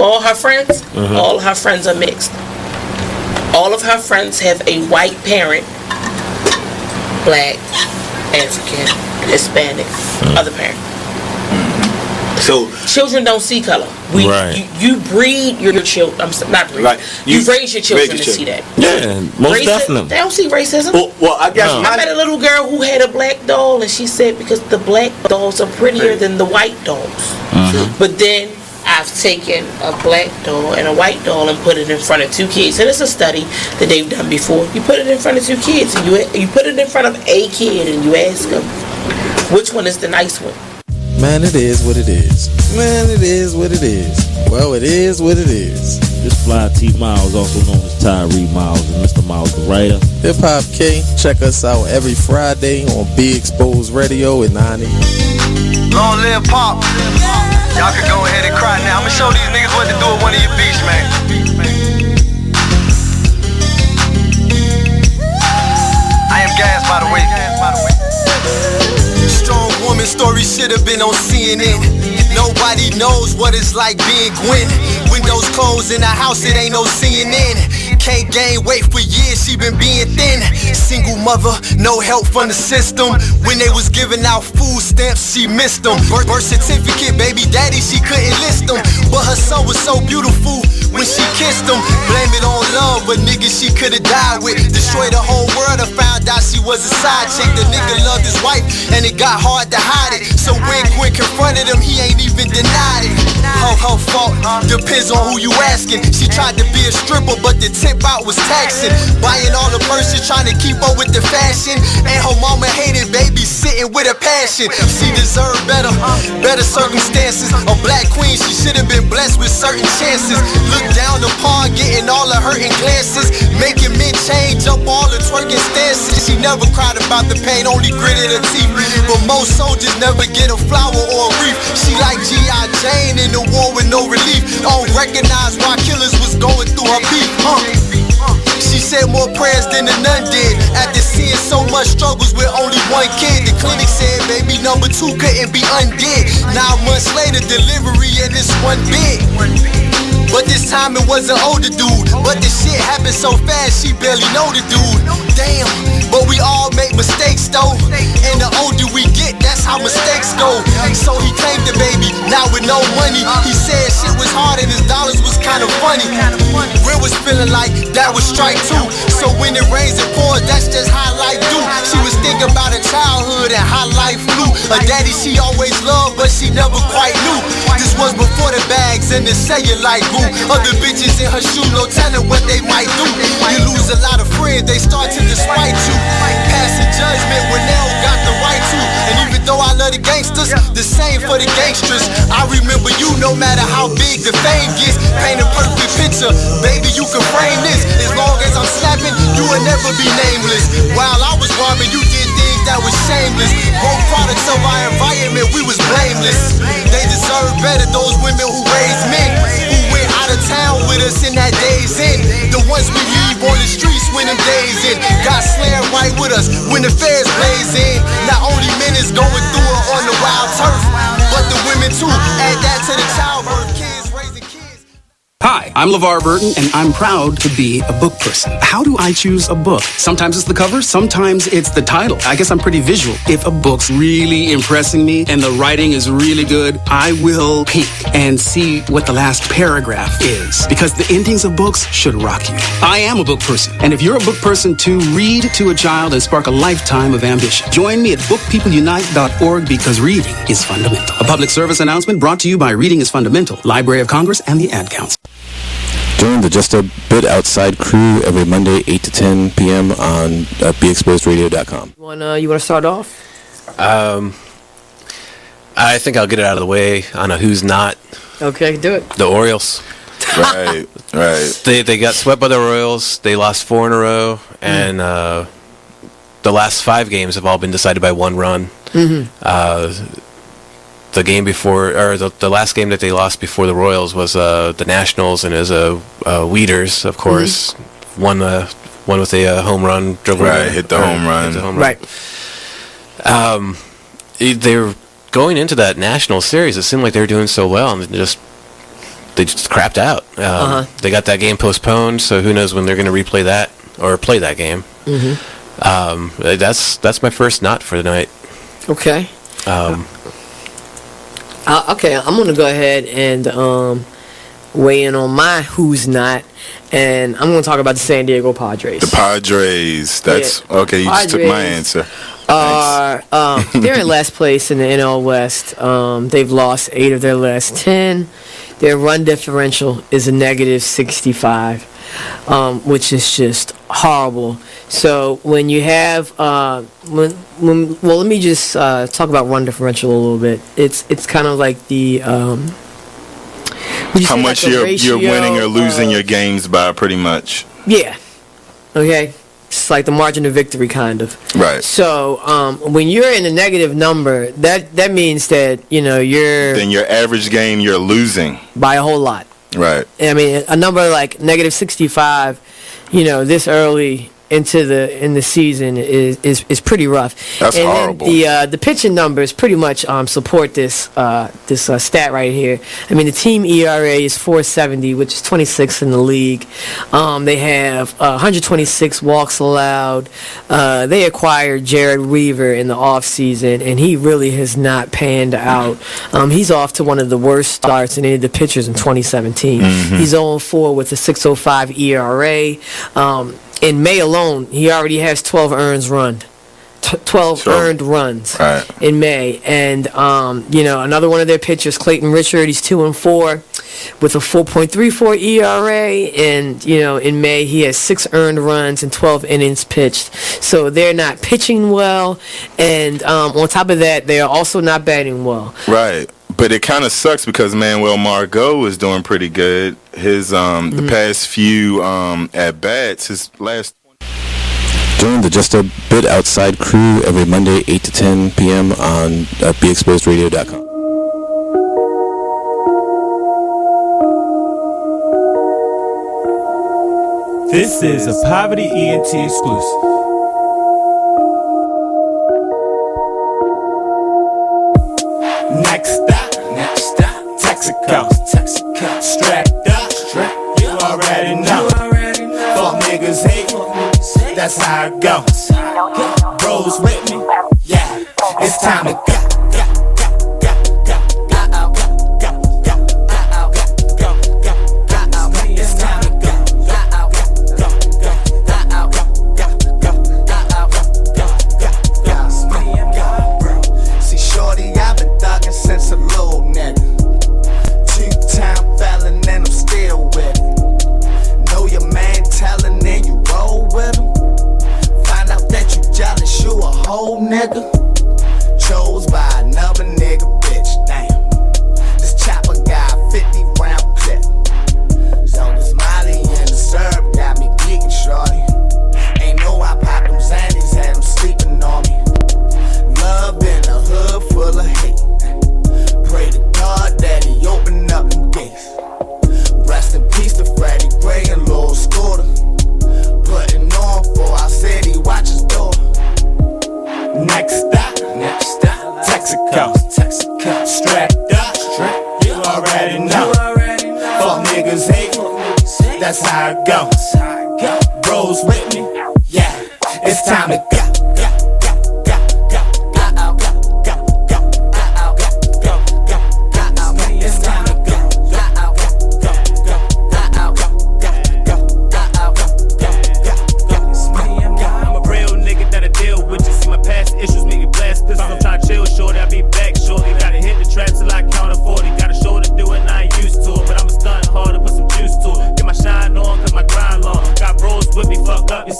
all her friends, all her friends are mixed. All of her friends have a white parent, black, African, Hispanic, other parent. So children don't see color. You breed your children. I'm not breed. Right. You raise your children to see that. Yeah, most definitely. They don't see racism. Well, I guess I met a little girl who had a black doll, and she said because the black dolls are prettier than the white dolls. But then I've taken a black doll and a white doll and put it in front of two kids, and it's a study that they've done before. You put it in front of two kids, and you put it in front of a kid, and you ask them which one is the nice one. Man, it is what it is. Man, it is what it is. Well, it is what it is. This fly T Miles, also known as Tyree Miles, and Mr. Miles the writer. Hip Hop K, check us out every Friday on Be Exposed Radio at 9 a.m. Long live Pop. Y'all can go ahead and cry now. I'ma show these niggas what to do with one of your beats, man. I am Gas, by the way. Strong woman story should have been on CNN. Nobody knows what it's like being Gwen. Windows closed in the house, it ain't no CNN. Can't gain weight for years, she been being thin. Single mother, no help from the system. When they was giving out food stamps, she missed them. Birth certificate, baby daddy, she couldn't list them. But her son was so beautiful when she kissed him. Blame it on love, but nigga she could've died with. Destroyed the whole world, I found out she was a side chick. The nigga loved his wife, and it got hard to hide it. So when Gwen confronted him, he ain't even denied it. Her fault, depends on who you asking. She tried to be a stripper, but the tip out was taxing. Buying all the purses, trying to keep up with the fashion. And her mama hated babysitting with a passion. She deserved better circumstances. A black queen, she should've been blessed with certain chances. Look down upon, getting all the hurting glances. Making men change up all the twerking stances. She never cried about the pain, only gritted her teeth. But most soldiers never get a flower or a wreath. She like G.I. Jane in the war with no relief. Don't recognize why killers was going through her beef. She said more prayers than the nun did. After seeing so much struggles with only one kid, the clinic said baby number 2 couldn't be undid. 9 months later, delivery and it's one big. But this time it was an older dude. But the shit happened so fast, she barely know the dude. Damn, but we all make mistakes though. And the older we get, that's how mistakes go. So he claimed the baby, now with no money. He said shit was hard and his dollars was kinda funny. Real was feeling like that was strike 2. So when it rains and pours, that's just how life do. She was thinking about her childhood and how life flew. A daddy she always loved, but she never quite knew. This was before the bags and the cellulite grew. Other bitches in her shoe, no telling what they might do. You lose a lot of friends, they start to despite you. Passing judgment when they don't got the right to. And even though I love the gangsters, the same for the gangsters. I remember you no matter how big the fame gets. Paint a perfect picture, baby you can frame this. As long as I'm slapping, you will never be nameless. While I was robbing, you did things that was shameless. Both products of our environment, we was blameless. They deserve better, those women who raised men. Who went out of town with us in that day's end. The ones we leave on the streets when them days in. Got slammed right with us when the feds blaze in. Not only men is going through it on the wild turf, but the women too. Add that to the childbirth, kids raising kids. Hi, I'm LeVar Burton, and I'm proud to be a book person. How do I choose a book? Sometimes it's the cover, sometimes it's the title. I guess I'm pretty visual. If a book's really impressing me and the writing is really good, I will peek and see what the last paragraph is, because the endings of books should rock you. I am a book person, and if you're a book person too, read to a child and spark a lifetime of ambition. Join me at bookpeopleunite.org because reading is fundamental. A public service announcement brought to you by Reading is Fundamental, Library of Congress, and the Ad Council. Join the Just a Bit Outside crew every Monday, 8 to 10 p.m. on BeExposedRadio.com. You want to start off? I think I'll get it out of the way on a who's not. Okay, do it. The Orioles. Right. They got swept by the Royals. They lost 4 in a row, and the last 5 games have all been decided by 1 run. Mm-hmm. The game before, or the last game that they lost before the Royals was the Nationals, and it was Weeders, of course, won with a home run. Hit the home run. Right. They were going into that National series. It seemed like they were doing so well, and just they just crapped out. They got that game postponed, so who knows when they're going to replay that or play that game. That's my first not for the night. Okay. Okay, I'm going to go ahead and weigh in on my who's not, and I'm going to talk about the San Diego Padres. The Padres. That's okay. You just took my answer. They're in last place in the NL West. They've lost 8 of their last 10. Their run differential is a negative 65, which is just horrible. So when you have well, let me just talk about run differential a little bit. It's kind of like the how much you're winning or losing your games by, pretty much. Yeah. Okay. It's like the margin of victory, kind of. Right. So when you're in a negative number, that means that then your average game you're losing by a whole lot. Right. I mean, a number like negative 65, this early in the season is pretty rough. That's horrible. Then the pitching numbers pretty much support this stat right here. I mean, the team ERA is 4.70, which is 26th in the league. They have 126 walks allowed. They acquired Jared Weaver in the offseason, and he really has not panned out. He's off to one of the worst starts in any of the pitchers in 2017. He's 0-4 with a 6.05 ERA. In May alone, he already has 12 earned runs in May. And, another one of their pitchers, Clayton Richard, he's 2-4 with a 4.34 ERA. And, in May, he has 6 earned runs and 12 innings pitched. So they're not pitching well. And on top of that, they are also not batting well. Right. But it kind of sucks because Manuel Margot is doing pretty good. His the past few at bats, his last. Join the Just a Bit Outside crew every Monday 8 to 10 p.m. on BeExposedRadio.com. This is a Poverty ENT exclusive. Next stop, Texaco, strapped up, you already know. Fuck niggas hate, that's how it goes. Bros with me, yeah, it's time to go. Nigga, chose by another nigga, bitch. Damn, this chopper got 50 round clip. So this Molly and the syrup got me geeking, shorty. Ain't know I popped them Xannies, had them sleeping on me. Love in a hood full of hate. Pray to God that he open up them gates. Rest in peace to Freddie Gray and Lil Scooter. Putting on for our city, watch his door. Next stop, Texaco, strapped up, you already know. Fuck niggas hate, that's how it goes. Bros with me, yeah, it's time to go.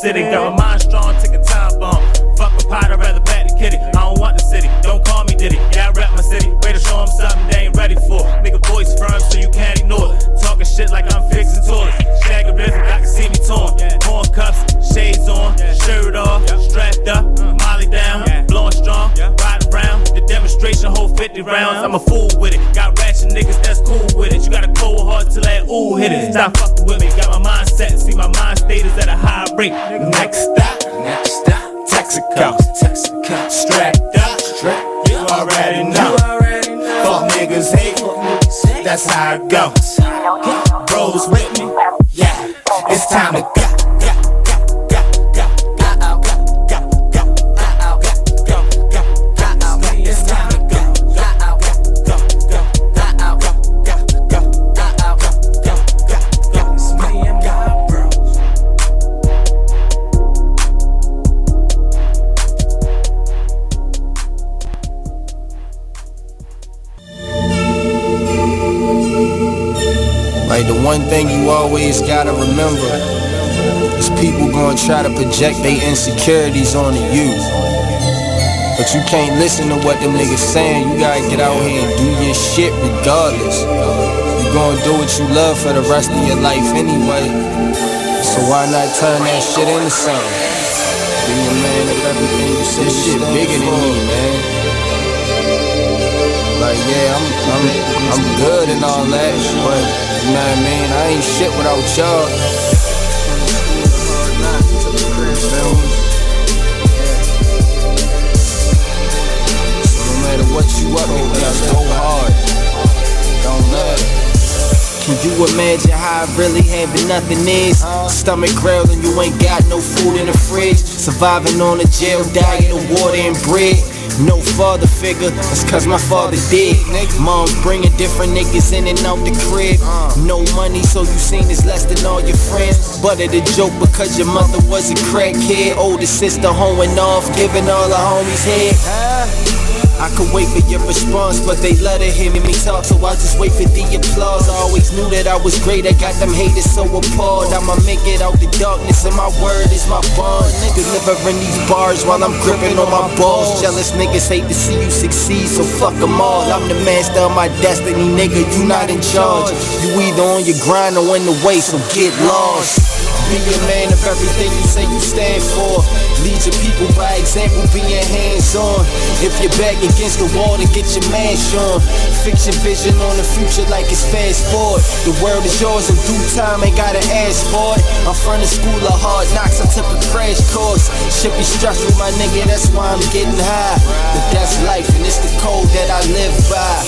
City, got my mind strong, take a time bomb. Fuck a pot, I'd rather back the kitty. I don't want the city, don't call me Diddy. Yeah, I rap my city, ready to show them something they ain't ready for. Nigga voice firm so you can't ignore it. Talking shit like I'm fixing toilets. Shag a rhythm, I can see me torn. Horn cuffs, shades on, shirt off, strapped up, Molly down, blowing strong, riding around. The demonstration hold 50 rounds, I'm a fool with it. Got ratchet niggas that's cool with it. You got a cold heart till that ooh hit it. Stop fucking with me, got my mind set, see my mind state is at a high rate. Next stop, Texaco, strapped up, you already know. Fuck niggas hate, that's that's how it goes. Bros with me, yeah, it's time to go. Like the one thing you always gotta remember is people gonna try to project their insecurities onto you. But you can't listen to what them niggas saying. You gotta get out here and do your shit regardless. You gonna do what you love for the rest of your life anyway. So why not turn that shit into something? Be a man of everything you say. This shit bigger than me, man. Like yeah, I'm good and all that, but you know what I mean? I ain't shit without y'all. So no matter what you up against, go hard. Don't let it. Can you imagine how I really having nothing is? Stomach growling, you ain't got no food in the fridge. Surviving on a jail diet of water and bread. No father figure, that's cause my father dead. Mom's bringing different niggas in and out the crib. No money, so you seen it's less than all your friends. But it a joke because your mother was a crackhead. Older sister hoeing off, giving all her homies head. I could wait for your response, but they let it hear me talk, so I just wait for the applause. I always knew that I was great, I got them haters so appalled. I'ma make it out the darkness, and my word is my bond. Delivering these bars while I'm gripping on my balls. Jealous niggas hate to see you succeed, so fuck them all. I'm the master of my destiny, nigga, you not in charge. You either on your grind or in the way, so get lost. Be a man of everything you say you stand for. Lead your people by example, being hands-on. If you're back against the wall, then get your mash on. Fix your vision on the future like it's fast forward. The world is yours in due time, ain't gotta ask for it. I'm from the school of hard knocks, I took a crash course. Shit be stressful, my nigga, that's why I'm getting high. But that's life, and it's the code that I live by.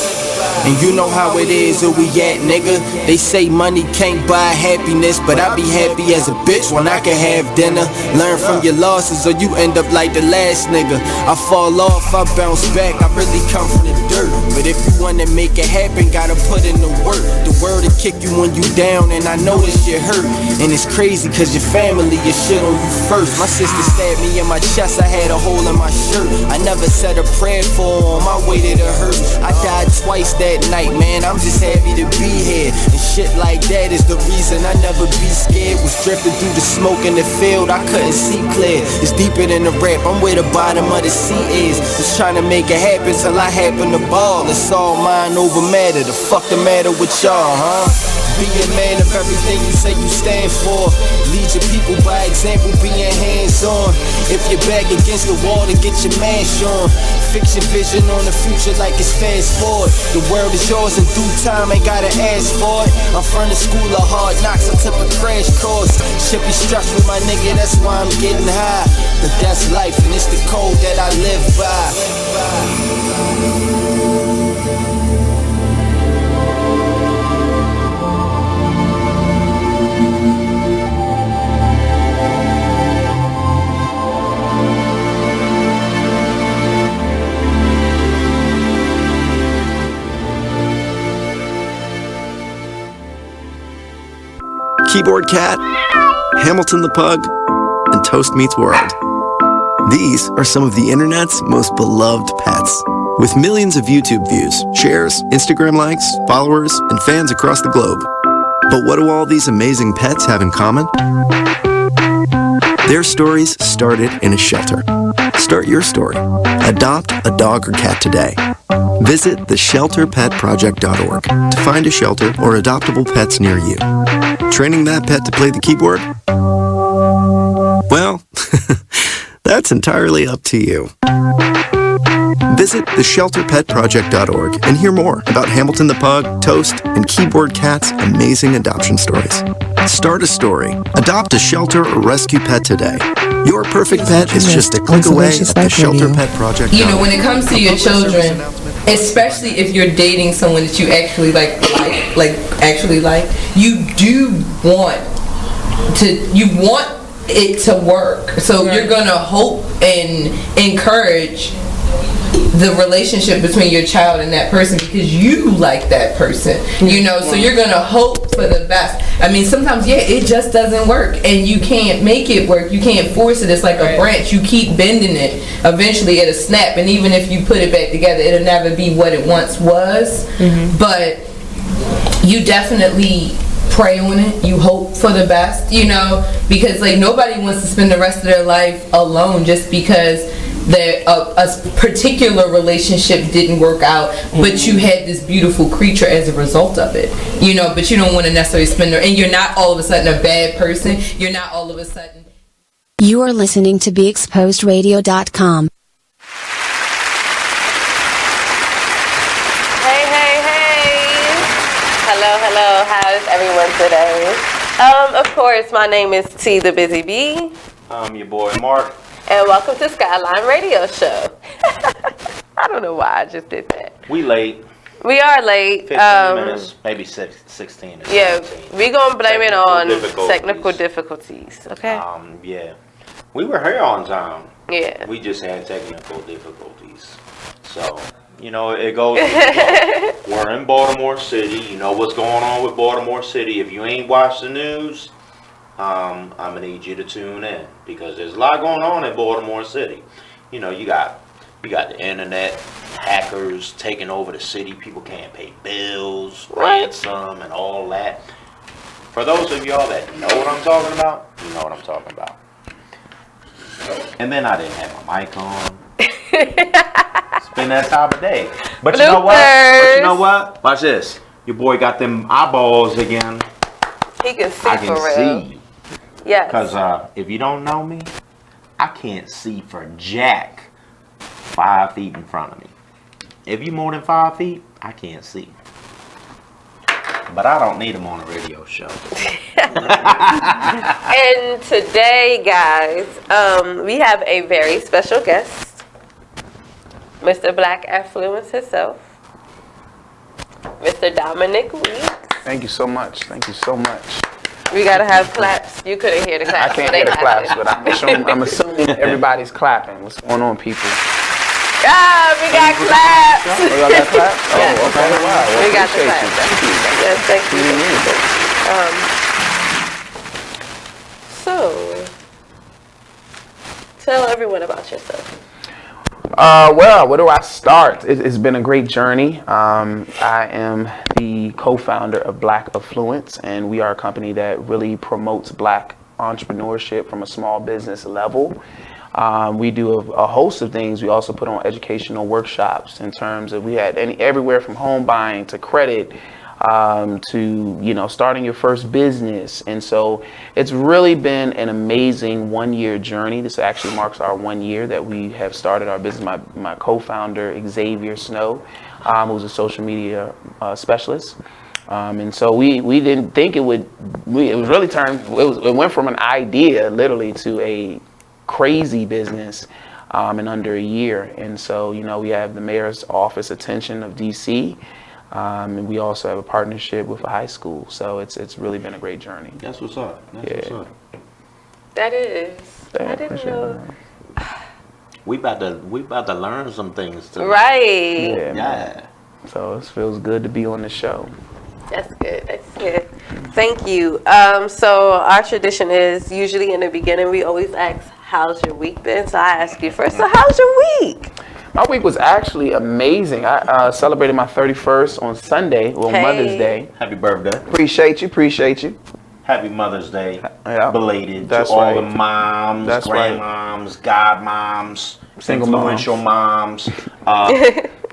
And you know how it is, where we at, nigga. They say money can't buy happiness, but I be happy as a bitch when I can have dinner. Learn from your losses or you end up like the last nigga. I fall off, I bounce back, I really come from the dirt. But if you wanna make it happen, gotta put in the work. The word will kick you when you down, and I know this shit hurt. And it's crazy cause your family is shit on you first. My sister stabbed me in my chest, I had a hole in my shirt. I never said a prayer for her on my way to the hearse. I died twice that night, man, I'm just happy to be here. And shit like that is the reason I never be scared. Was drifting through the smoke in the field, I couldn't see clear. It's deeper than the rap, I'm where the bottom of the sea is. Just trying to make it happen till I happen to ball. It's all mind over matter, the fuck the matter with y'all, huh? Be a man of everything you say you stand for. Lead your people by example, being hands-on. If you're back against the wall, then get your mash on. Fix your vision on the future like it's fast forward. The world is yours in due time, ain't gotta ask for it. I'm from the school of hard knocks, I took a crash course. Shit be stressful, my nigga, that's why I'm getting high. But that's life, and it's the code that I live by. Keyboard Cat, Hamilton the Pug, and Toast Meets World. These are some of the internet's most beloved pets. With millions of YouTube views, shares, Instagram likes, followers, and fans across the globe. But what do all these amazing pets have in common? Their stories started in a shelter. Start your story. Adopt a dog or cat today. Visit theshelterpetproject.org to find a shelter or adoptable pets near you. Training that pet to play the keyboard? Well, that's entirely up to you. Visit theshelterpetproject.org and hear more about Hamilton the Pug, Toast, and Keyboard Cat's amazing adoption stories. Start a story. Adopt a shelter or rescue pet today. Your perfect pet is just a click away at theshelterpetproject.org. You know, when it comes to your children, especially if you're dating someone that you actually like, you do want it to work. So you're gonna hope and encourage the relationship between your child and that person because you like that person, you know. So you're gonna hope for the best. I mean, sometimes it just doesn't work, and you can't make it work. You can't force it. It's like a branch. You keep bending it. Eventually, it'll snap. And even if you put it back together, it'll never be what it once was. But you definitely pray on it. You hope for the best, you know, because like nobody wants to spend the rest of their life alone just because a particular relationship didn't work out, but you had this beautiful creature as a result of it, you know. But you don't want to necessarily spend and you're not all of a sudden a bad person. You're not all of a sudden. You are listening to BeExposedRadio.com. Hello, how is everyone today? Of course, my name is T the Busy Bee. I'm your boy Mark. And welcome to Skylyne Radio Show. I don't know why I just did that. We late. We are late. 15 minutes, maybe 16. Yeah, we're going to blame it on technical difficulties, okay? Yeah. We were here on time. Yeah. We just had technical difficulties. So, you know, it goes. We're in Baltimore City. You know what's going on with Baltimore City. If you ain't watched the news, I'm gonna need you to tune in because there's a lot going on in Baltimore City. You know, you got the internet, hackers taking over the city. People can't pay bills, ransom, and all that. For those of y'all that know what I'm talking about, you know what I'm talking about. And then I didn't have my mic on. It's been that time of day. But you know what? Watch this. Your boy got them eyeballs again. He can see I can for real. see. Yes. Because if you don't know me, I can't see for jack 5 feet in front of me. If you more than 5 feet, I can't see. But I don't need them on a radio show. And today, guys, we have a very special guest, Mr. Black Affluence himself, Mr. Dominic Leeks. Thank you so much. Thank you so much. We gotta have claps. You couldn't hear the claps. I can't hear the claps, but I'm assuming everybody's clapping. What's going on, people? Ah, we got claps. Oh, y'all got claps? Oh, yes. okay. Wow. Well, We got the claps. Thank you. Yes, thank you. So, tell everyone about yourself. Well, where do I start? It's been a great journey. I am the co-founder of Black Affluence, and we are a company that really promotes Black entrepreneurship from a small business level. We do a host of things. We also put on educational workshops in terms of we had everywhere from home buying to credit to starting your first business. And so it's really been an amazing 1-year journey. This actually marks our 1 year that we have started our business. My co-founder Xavier Snow, who's a social media specialist. And so we didn't think it would. It went from an idea literally to a crazy business in under a year. And so we have the mayor's office attention of DC. And we also have a partnership with a high school, so it's really been a great journey. That's what's up. What's up. That is. I didn't know. We about to learn some things too. Right. Yeah. So it feels good to be on the show. That's good. That's good. Thank you. So our tradition is usually in the beginning we always ask, "How's your week been?" So I ask you first. So how's your week? My week was actually amazing. I celebrated my 31st on Sunday, Mother's Day. Happy birthday. Appreciate you. Happy Mother's Day. Yeah. Belated That's to all right. the moms, That's grandmoms, godmoms, Single influential moms,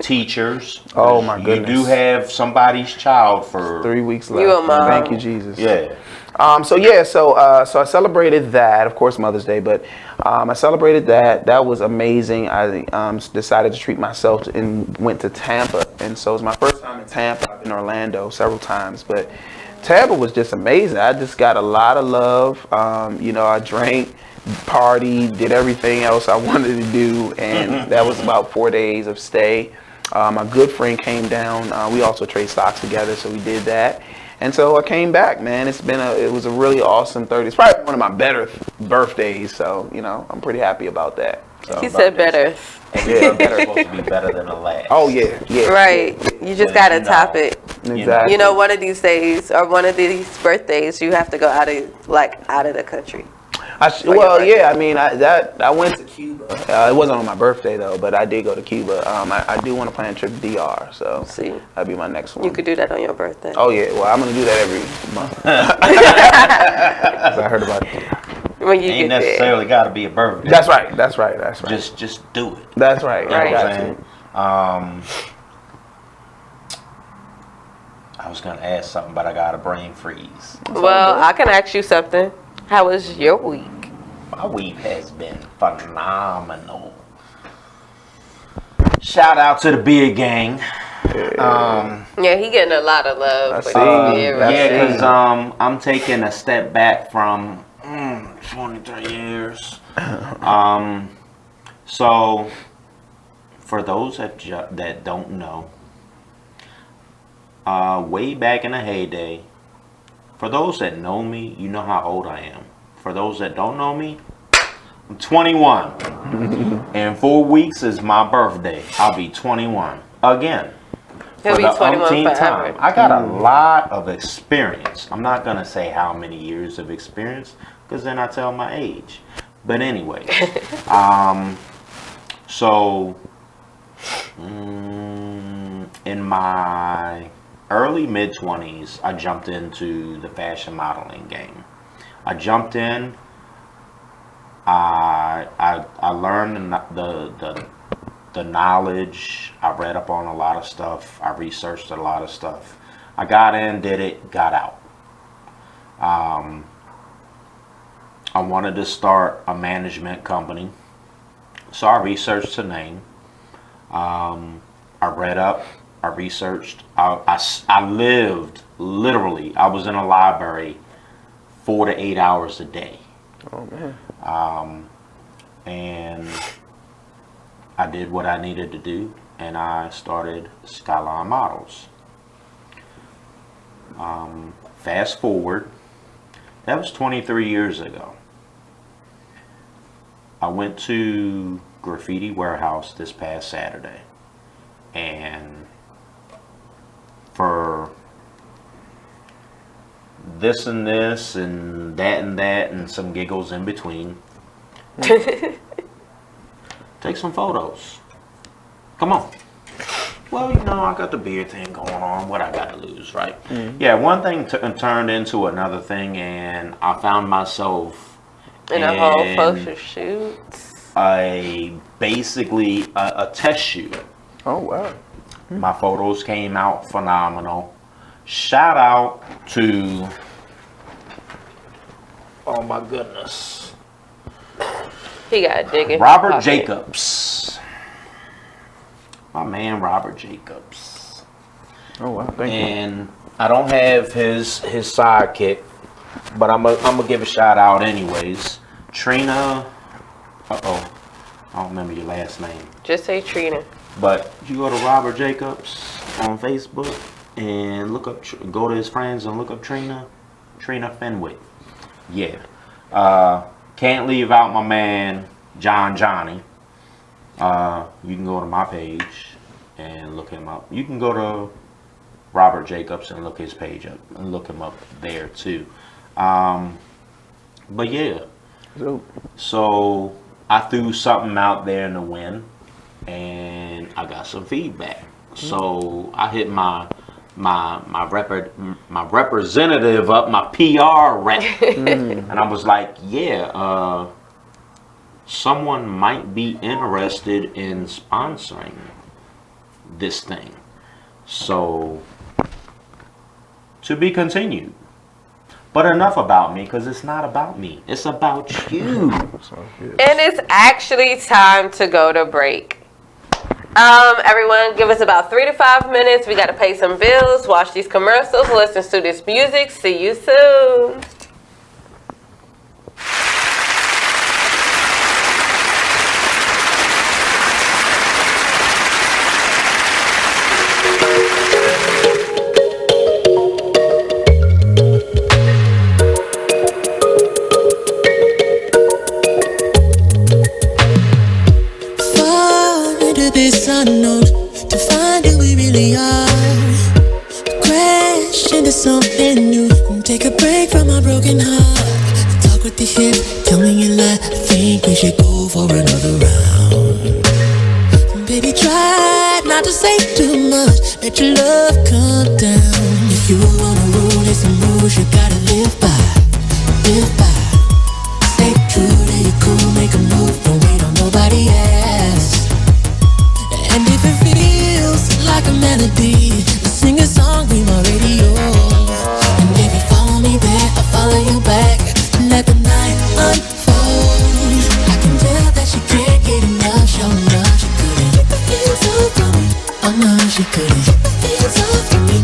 teachers. Oh my goodness. You do have somebody's child for 3 weeks left. You a mom. Thank you, Jesus. Yeah. So I celebrated that, of course, Mother's Day, but I celebrated that. That was amazing. I decided to treat myself and went to Tampa. And so it was my first time in Tampa. I've been in Orlando several times, but Tampa was just amazing. I just got a lot of love. I drank, partied, did everything else I wanted to do. And that was about 4 days of stay. My good friend came down. We also trade stocks together, so we did that. And so I came back, man. It was a really awesome 30. It's probably one of my better birthdays, so I'm pretty happy about that. So, He said better. Yeah, better. Supposed to be better than the last. Oh yeah. Right. You just gotta top it. Exactly. One of these days or one of these birthdays, you have to go out of the country. I went to Cuba. It wasn't on my birthday though, but I did go to Cuba. I do want to plan a trip to DR, so that'd be my next one. You could do that on your birthday. Oh yeah, well I'm gonna do that every month. 'Cause I heard about it. When you ain't necessarily got to be a birthday. That's right. Just do it. That's right. You know what I'm saying? I was gonna ask something, but I got a brain freeze. Well, I can ask you something. How was your week? My week has been phenomenal. Shout out to the Beard Gang. Yeah, he getting a lot of love. Because I'm taking a step back from 23 years. So, for those that don't know, way back in the heyday, for those that know me, you know how old I am. For those that don't know me, I'm 21. In 4 weeks is my birthday. I'll be 21 again. He'll be 21 forever. I got a lot of experience. I'm not going to say how many years of experience, because then I tell my age. But anyway, so in my early mid-20s, I jumped into the fashion modeling game. I jumped in. I learned the knowledge. I read up on a lot of stuff. I researched a lot of stuff. I got in, did it, got out. I wanted to start a management company, so I researched the name. I read up. I researched. I lived literally. I was in a library 4 to 8 hours a day. Oh man. And I did what I needed to do, and I started Skylyne Models. Fast forward, that was 23 years ago. I went to Graffiti Warehouse this past Saturday, and for this and this and that and some giggles in between, take some photos. Come on. Well, I got the beard thing going on. What I got to lose, right? Mm-hmm. Yeah, one thing turned into another thing, and I found myself in a whole photo shoot. Basically a test shoot. Oh wow. My photos came out phenomenal. Shout out to, oh my goodness, he got digging. Robert Jacobs. My man Robert Jacobs. Oh wow, thank you. And I don't have his sidekick, but I'm gonna give a shout out anyways. Trina. I don't remember your last name. Just say Trina. But you go to Robert Jacobs on Facebook and go to his friends and look up Trina Fenwick. Yeah. Can't leave out my man Johnny. You can go to my page and look him up. You can go to Robert Jacobs and look his page up and look him up there too. But yeah. So I threw something out there in the wind, and I got some feedback. So I hit my representative up, my PR rep, and I was like, yeah, someone might be interested in sponsoring this thing. So to be continued. But enough about me, because it's not about me. It's about you. And it's actually time to go to break. Everyone, give us about 3 to 5 minutes. We got to pay some bills, watch these commercials, listen to this music. See you soon. take a break from my broken heart. Talk with the hip, tell me you lie. I think we should go for another round. Baby, try not to say too much. Let your love come down. If you wanna rule, there's some rules you gotta live by. Live by. Stay true to your cool, make a move. Don't wait on nobody else. And if it feels like a melody, let's sing a song, be my radio. And if you follow me there, I'll follow you back. Let the night unfold. I can tell that she can't get enough. Show enough, she couldn't get the hands off from me. Oh no, she couldn't get the hands off from me.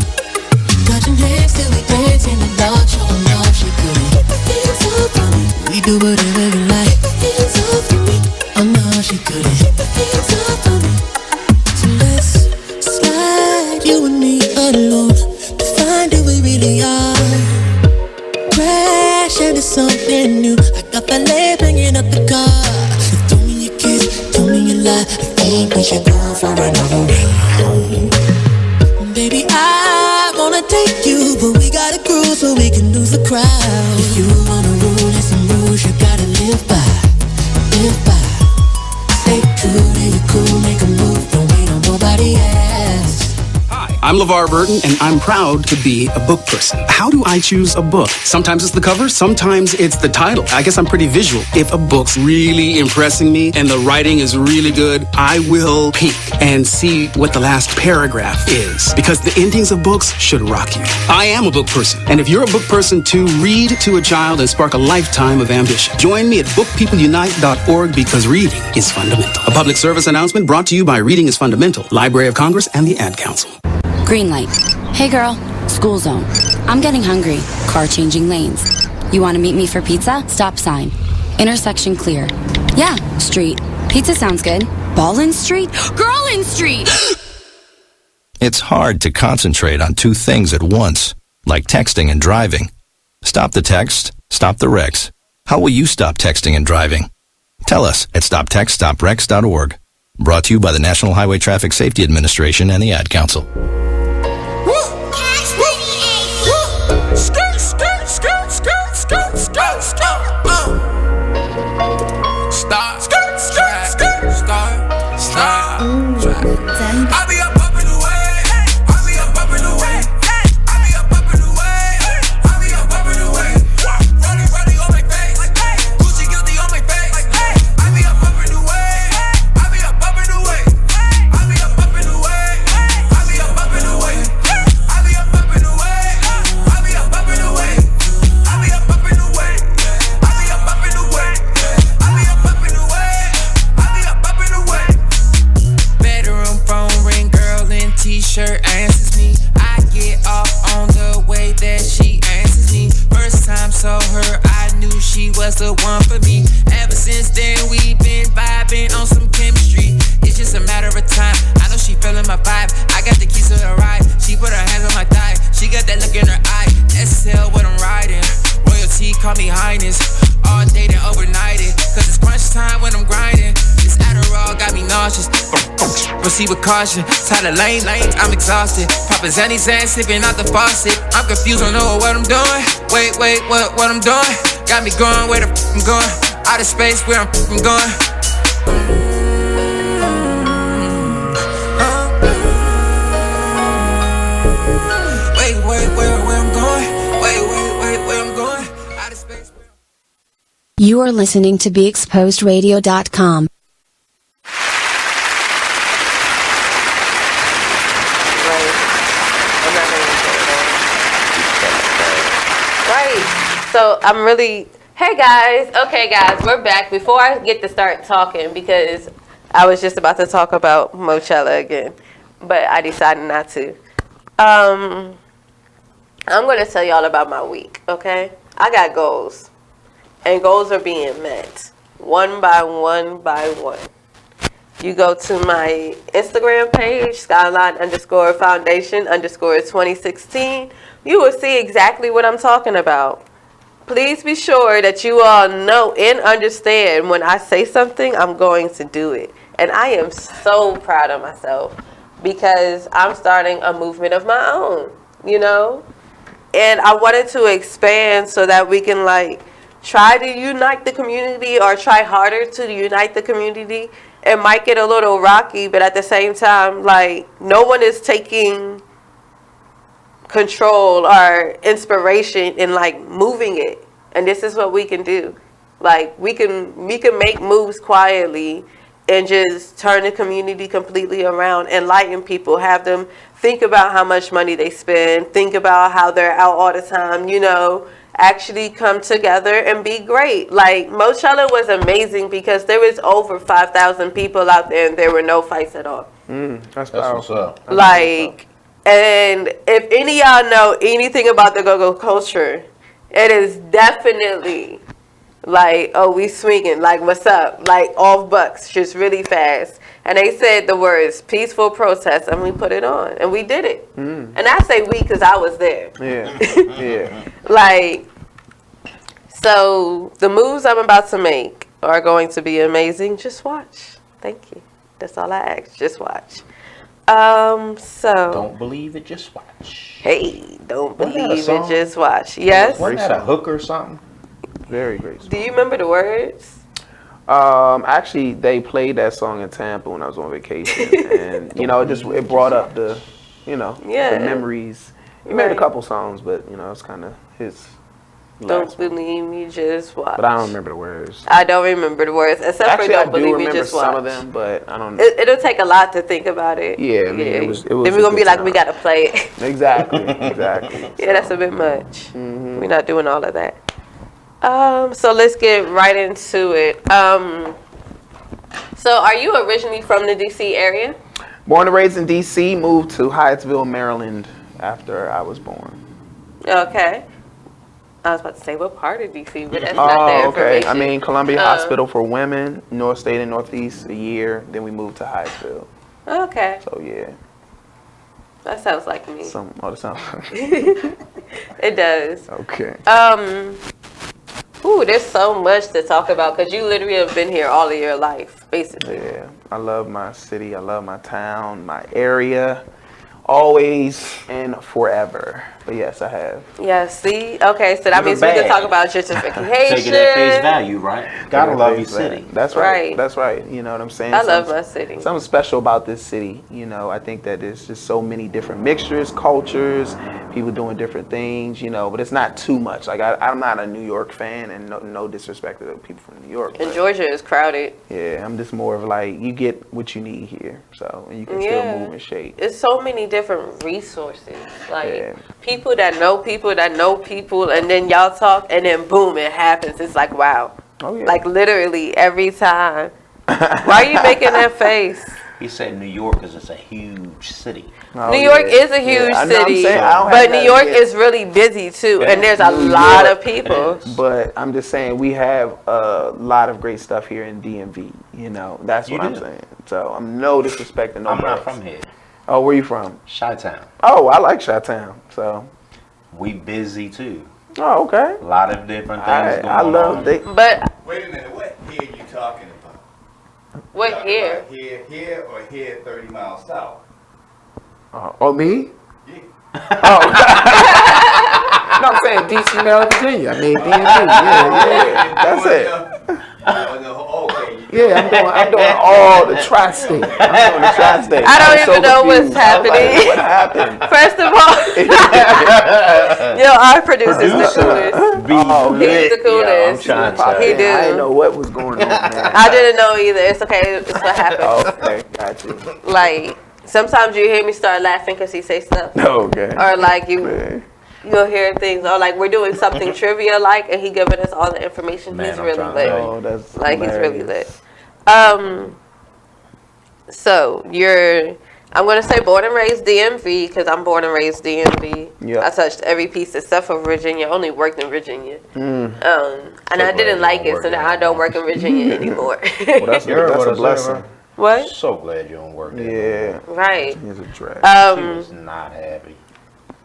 Touching hands till we dance in the dark. Show enough, she couldn't get the hands off from me. We do whatever you like. Get the hands off from me. Oh no, she couldn't get the hands off from me. So let's slide, you and me alone, to find who we really are. Crash into something new. I got that leg banging up the car. So throw me a kiss, tell me you lie. I think we should go for another round. Baby, I wanna take you, but we gotta groove so we can lose the crowd. If you wanna rule, there's some rules you gotta live by. Live by. Stay true to your cool, make a move. Don't wait on nobody else. I'm LeVar Burton, and I'm proud to be a book person. How do I choose a book? Sometimes it's the cover, sometimes it's the title. I guess I'm pretty visual. If a book's really impressing me and the writing is really good, I will peek and see what the last paragraph is, because the endings of books should rock you. I am a book person, and if you're a book person too, read to a child and spark a lifetime of ambition. Join me at bookpeopleunite.org, because reading is fundamental. A public service announcement brought to you by Reading is Fundamental, Library of Congress, and the Ad Council. Green light. Hey girl, school zone. I'm getting hungry. Car changing lanes. You want to meet me for pizza? Stop sign. Intersection clear. Yeah, street. Pizza sounds good. Ballin Street? Girlin Street! It's hard to concentrate on two things at once, like texting and driving. Stop the text, stop the wrecks. How will you stop texting and driving? Tell us at stoptextstopwrecks.org. Brought to you by the National Highway Traffic Safety Administration and the Ad Council. Skirt, skirt, skirt, skirt, skirt, skirt, skirt. Stop, skirt, skirt, skirt, start, stop. I be up in the way. I be up in the way. I be up in the way. I be up in the way. Running, running on my face. Gucci guilty on my face. I be up in the way. I be up in the way. I be up in the way. I be up in the way. I be up in the way. I be up in the way. I be up in the way. I be up in the way. I be up in the way. I be up in the way. Bedroom phone ring, girl in t-shirt answers me. I get off on the way that she answers me. First time saw her, I knew she was the one for me. Ever since then, we've been vibing on some chemistry. It's just a matter of time. I know she feeling my vibe. I got the keys to the ride. She put her hands on my thigh. She got that look in her eye. SL what I'm riding. Royalty, call me highness. All day and overnighted. Cause it's crunch time when I'm grinding. This Adderall got me nauseous. Proceed with caution. Tired of lane, I'm exhausted. Poppin' Zanny Zan, sipping out the faucet. I'm confused, don't know what I'm doing. Wait, what I'm doing? Got me going where the f I'm going. Out of space where I'm f going. Wait, where I'm going? Wait, where I'm going? Out of space. You are listening to BeExposedRadio.com. Right. So I'm really. Hey guys. Okay, guys, we're back. Before I get to start talking, because I was just about to talk about Mochella again, but I decided not to. I'm going to tell y'all about my week, okay? I got goals, and goals are being met one by one by one. You go to my Instagram page, Skylyne_foundation_2016. You will see exactly what I'm talking about. Please be sure that you all know and understand when I say something, I'm going to do it. And I am so proud of myself because I'm starting a movement of my own, you know? And I wanted to expand so that we can like try to unite the community or try harder to unite the community. It might get a little rocky, but at the same time, like no one is taking control or inspiration in like moving it. And this is what we can do. Like we can make moves quietly and just turn the community completely around, enlighten people, have them think about how much money they spend, think about how they're out all the time, you know, actually come together and be great. Like Mochella was amazing because there was over 5,000 people out there and there were no fights at all. That's powerful. what's up. Like, and if any of y'all know anything about the go-go culture, it is definitely like, oh, we swinging, like, what's up? Like, off bucks, just really fast. And they said the words, peaceful protest, and we put it on. And we did it. And I say we because I was there. Yeah, yeah. Like, so the moves I'm about to make are going to be amazing. Just watch. Thank you. That's all I ask. Just watch. So. Don't believe it, just watch. Hey, don't Wasn't that a believe it, song? just watch. Yes? Wasn't that a hook or something? Very great. Do you remember the words? Actually, they played that song in Tampa when I was on vacation, and you know, it brought up the, you know, Yeah. the memories. He made a Right. couple songs, but you know, it's kind of his. Don't believe me, just watch. But I don't remember the words. I don't remember the words, except Actually, for I don't do believe me, remember just watch. some of them, but I don't. It'll take a lot to think about it. Yeah, I mean, it was. Then we're gonna be like, we gotta play it. Exactly, exactly. Yeah, that's a bit much. We're not doing all of that. So let's get right into it. So are you originally from the DC area? Born and raised in DC, moved to Hyattsville, Maryland after I was born. Okay. I was about to say what part of DC, but that's not the okay. information. I mean, Columbia Hospital for Women, North State and Northeast a year. Then we moved to Hyattsville. Okay. So yeah. That sounds like me. That sounds. It does. Okay. Ooh, there's so much to talk about because you literally have been here all of your life, basically. Yeah, I love my city. I love my town, my area, always and forever. But yes, I have. Yeah, see? Okay, so that means we can talk about gentrification. Take it at face value, right? Gotta love your city. That's right. That's right. You know what I'm saying? I love my city. Something special about this city. You know, I think that there's just so many different mixtures, cultures, people doing different things, you know, but it's not too much. Like, I'm not a New York fan, and no disrespect to the people from New York. And Georgia is crowded. Yeah, I'm just more of like, you get what you need here, so, and you can still move and shake. It's so many different resources. Like, people that know people, and then y'all talk, and then boom, it happens. It's like, wow. Oh, yeah. Like, literally, every time. Why are you making that face? He said New York because it's a huge city. New York is a huge city, but New York is really busy too, and there's a lot of people. But I'm just saying, we have a lot of great stuff here in DMV, you know, that's what I'm saying. So I'm no disrespect to nobody. I'm not from here. Oh, where you from? Chi-Town. Oh, I like Chi-Town, so. We busy too. Oh, okay. A lot of different things going on. I love it. But wait a minute, what here you talking about? What here? Here or here 30 miles south? Oh, me? Yeah. Oh. No, I'm saying DC, Maryland, Virginia. I mean, DMV. Yeah. That's it. Yeah, I'm doing all the tri-state. I'm doing the tri-state. I don't even know what's happening. Like, what happened? First of all, yo, our producer's the coolest. He's the coolest. He do. I didn't know what was going on, man. I didn't know either. It's okay. It's what happened. Okay, got you. Like, sometimes you hear me start laughing because he say stuff. Okay. Or like you'll hear things, or like we're doing something trivia like, and he giving us all the information. Man, he's really lit. Oh, that's like hilarious. he's really lit. So I'm gonna say born and raised DMV because I'm born and raised DMV. Yeah. I touched every piece except for Virginia. Only worked in Virginia. And I didn't like it, so now I don't work in Virginia anymore. Well, that's a blessing. What? So glad you don't work Yeah. there. Right. It's a drag. She was not happy.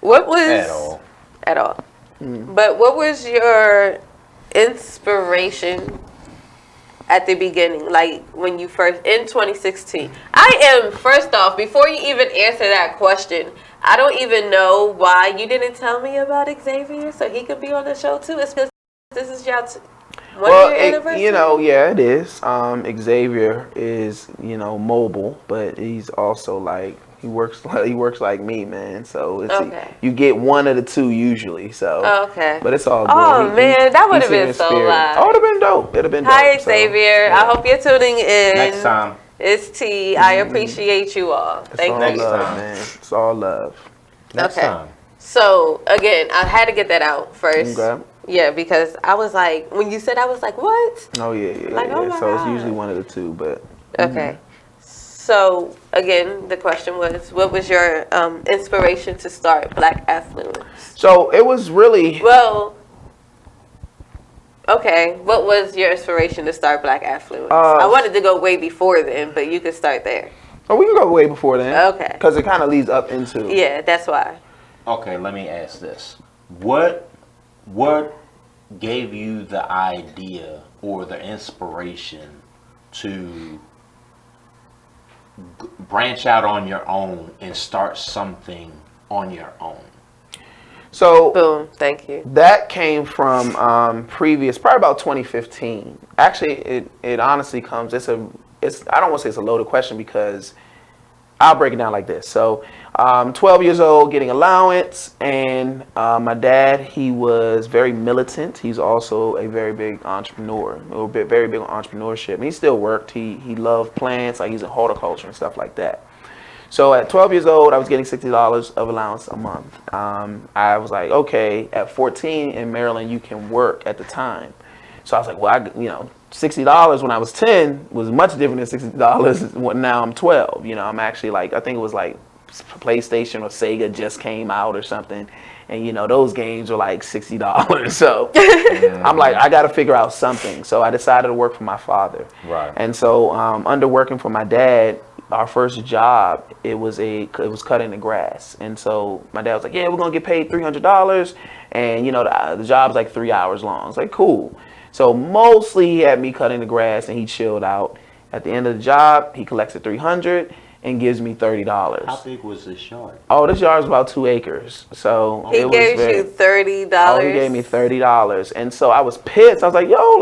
What was At all. But what was your inspiration at the beginning, like when you first, in 2016? I am, first off, before you even answer that question, I don't even know why you didn't tell me about Xavier so he could be on the show too. It's because this is y'all one year anniversary. Yeah, it is. Xavier is, mobile, but he's also like, he works like me, man. So it's you get one of the two usually. So okay, but it's all good. Oh man, that would have been so live. Oh, it'd have been dope. It'd have been dope. Hi Xavier, I hope you're tuning in. Next time. It's T. I appreciate you all. Thank you. Next time, man. It's all love. Next time. So again, I had to get that out first. Okay. Yeah, because I was like, when you said, I was like, what? Oh yeah. Like, oh my so God. it's usually one of the two, but okay. So again, the question was, what was your inspiration to start Black Affluence? So it was really okay. What was your inspiration to start Black Affluence? I wanted to go way before then, but you could start there. Oh, we can go way before then. Okay. Because it kind of leads up into. Yeah, that's why. Okay, let me ask this: What gave you the idea or the inspiration to branch out on your own and start something on your own? So boom, thank you. That came from probably about 2015. Actually, it honestly comes. I don't want to say it's a loaded question because I'll break it down like this. So 12 years old, getting allowance, and my dad, he was very militant. He's also a very big entrepreneur, very big on entrepreneurship. And he still worked. He loved plants, like he's in horticulture and stuff like that. So at 12 years old, I was getting $60 of allowance a month. I was like, okay, at 14 in Maryland, you can work at the time. So I was like, well, $60 when I was 10 was much different than $60 now I'm 12. I'm actually like, I think it was like PlayStation or Sega just came out or something. And, those games were like $60. So I'm like, I got to figure out something. So I decided to work for my father. Right. And so under working for my dad, our first job, it was cutting the grass. And so my dad was like, yeah, we're going to get paid $300. And, the job's like 3 hours long. It's like, cool. So mostly he had me cutting the grass and he chilled out. At the end of the job, he collects $300 and gives me $30. How big was this yard? Oh, this yard was about 2 acres. So he gave you $30. Oh, he gave me $30. And so I was pissed. I was like, yo,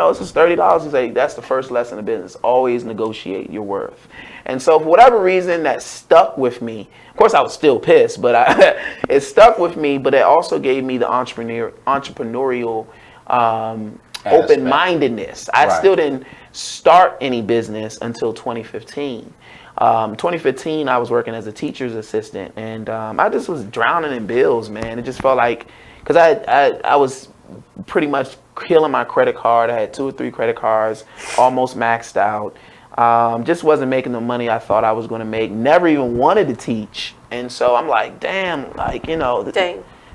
this is $30. He's like, that's the first lesson in business. Always negotiate your worth. And so for whatever reason, that stuck with me. Of course, I was still pissed, but it stuck with me. But it also gave me the entrepreneurial open-mindedness. I still didn't start any business until 2015. 2015, I was working as a teacher's assistant, and I just was drowning in bills, man. It just felt like, because I was pretty much killing my credit card. I had 2 or 3 credit cards, almost maxed out. Just wasn't making the money I thought I was going to make. Never even wanted to teach, and so I'm like, damn,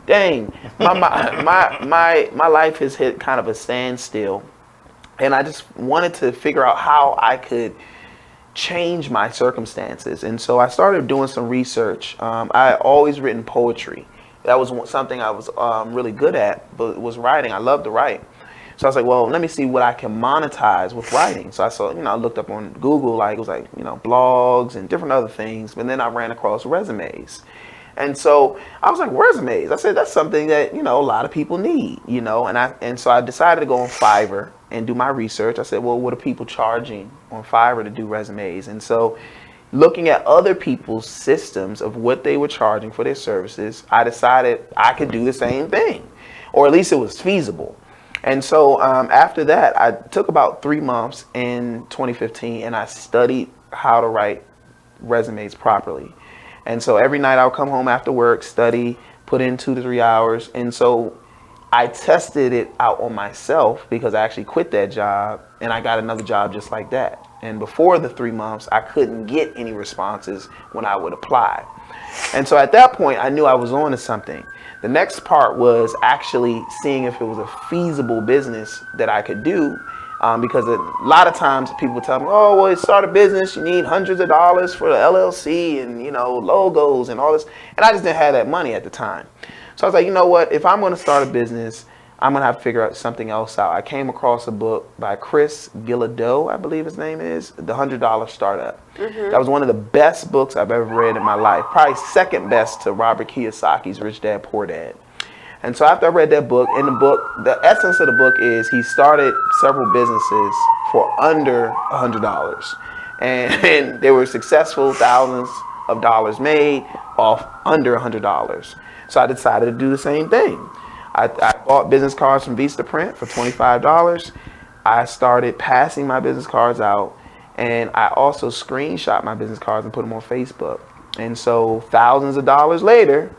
dang. My life has hit kind of a standstill, and I just wanted to figure out how I could change my circumstances. And so I started doing some research. I always written poetry. That was something I was really good at, but was writing. I loved to write. So I was like, well, let me see what I can monetize with writing. So I saw, I looked up on Google, blogs and different other things. But then I ran across resumes. And so I was like, resumes. I said, that's something that, a lot of people need, and so I decided to go on Fiverr and do my research. I said, well, what are people charging on Fiverr to do resumes? And so looking at other people's systems of what they were charging for their services, I decided I could do the same thing, or at least it was feasible. And so after that, I took about 3 months in 2015 and I studied how to write resumes properly. And so every night I would come home after work, study, put in 2 to 3 hours. And so I tested it out on myself because I actually quit that job and I got another job just like that. And before the 3 months, I couldn't get any responses when I would apply. And so at that point, I knew I was on to something. The next part was actually seeing if it was a feasible business that I could do. Because a lot of times people tell me, oh, well, start a business, you need hundreds of dollars for the LLC and, logos and all this. And I just didn't have that money at the time. So I was like, you know what, if I'm going to start a business, I'm going to have to figure out something else out. I came across a book by Chris Gillido, I believe his name is, The $100 Startup. That was one of the best books I've ever read in my life. Probably second best to Robert Kiyosaki's Rich Dad, Poor Dad. And so after I read that book, in the book, the essence of the book is he started several businesses for under $100. And they were successful, thousands of dollars made off under $100. So I decided to do the same thing. I bought business cards from Vistaprint for $25. I started passing my business cards out, and I also screenshot my business cards and put them on Facebook. And so thousands of dollars later,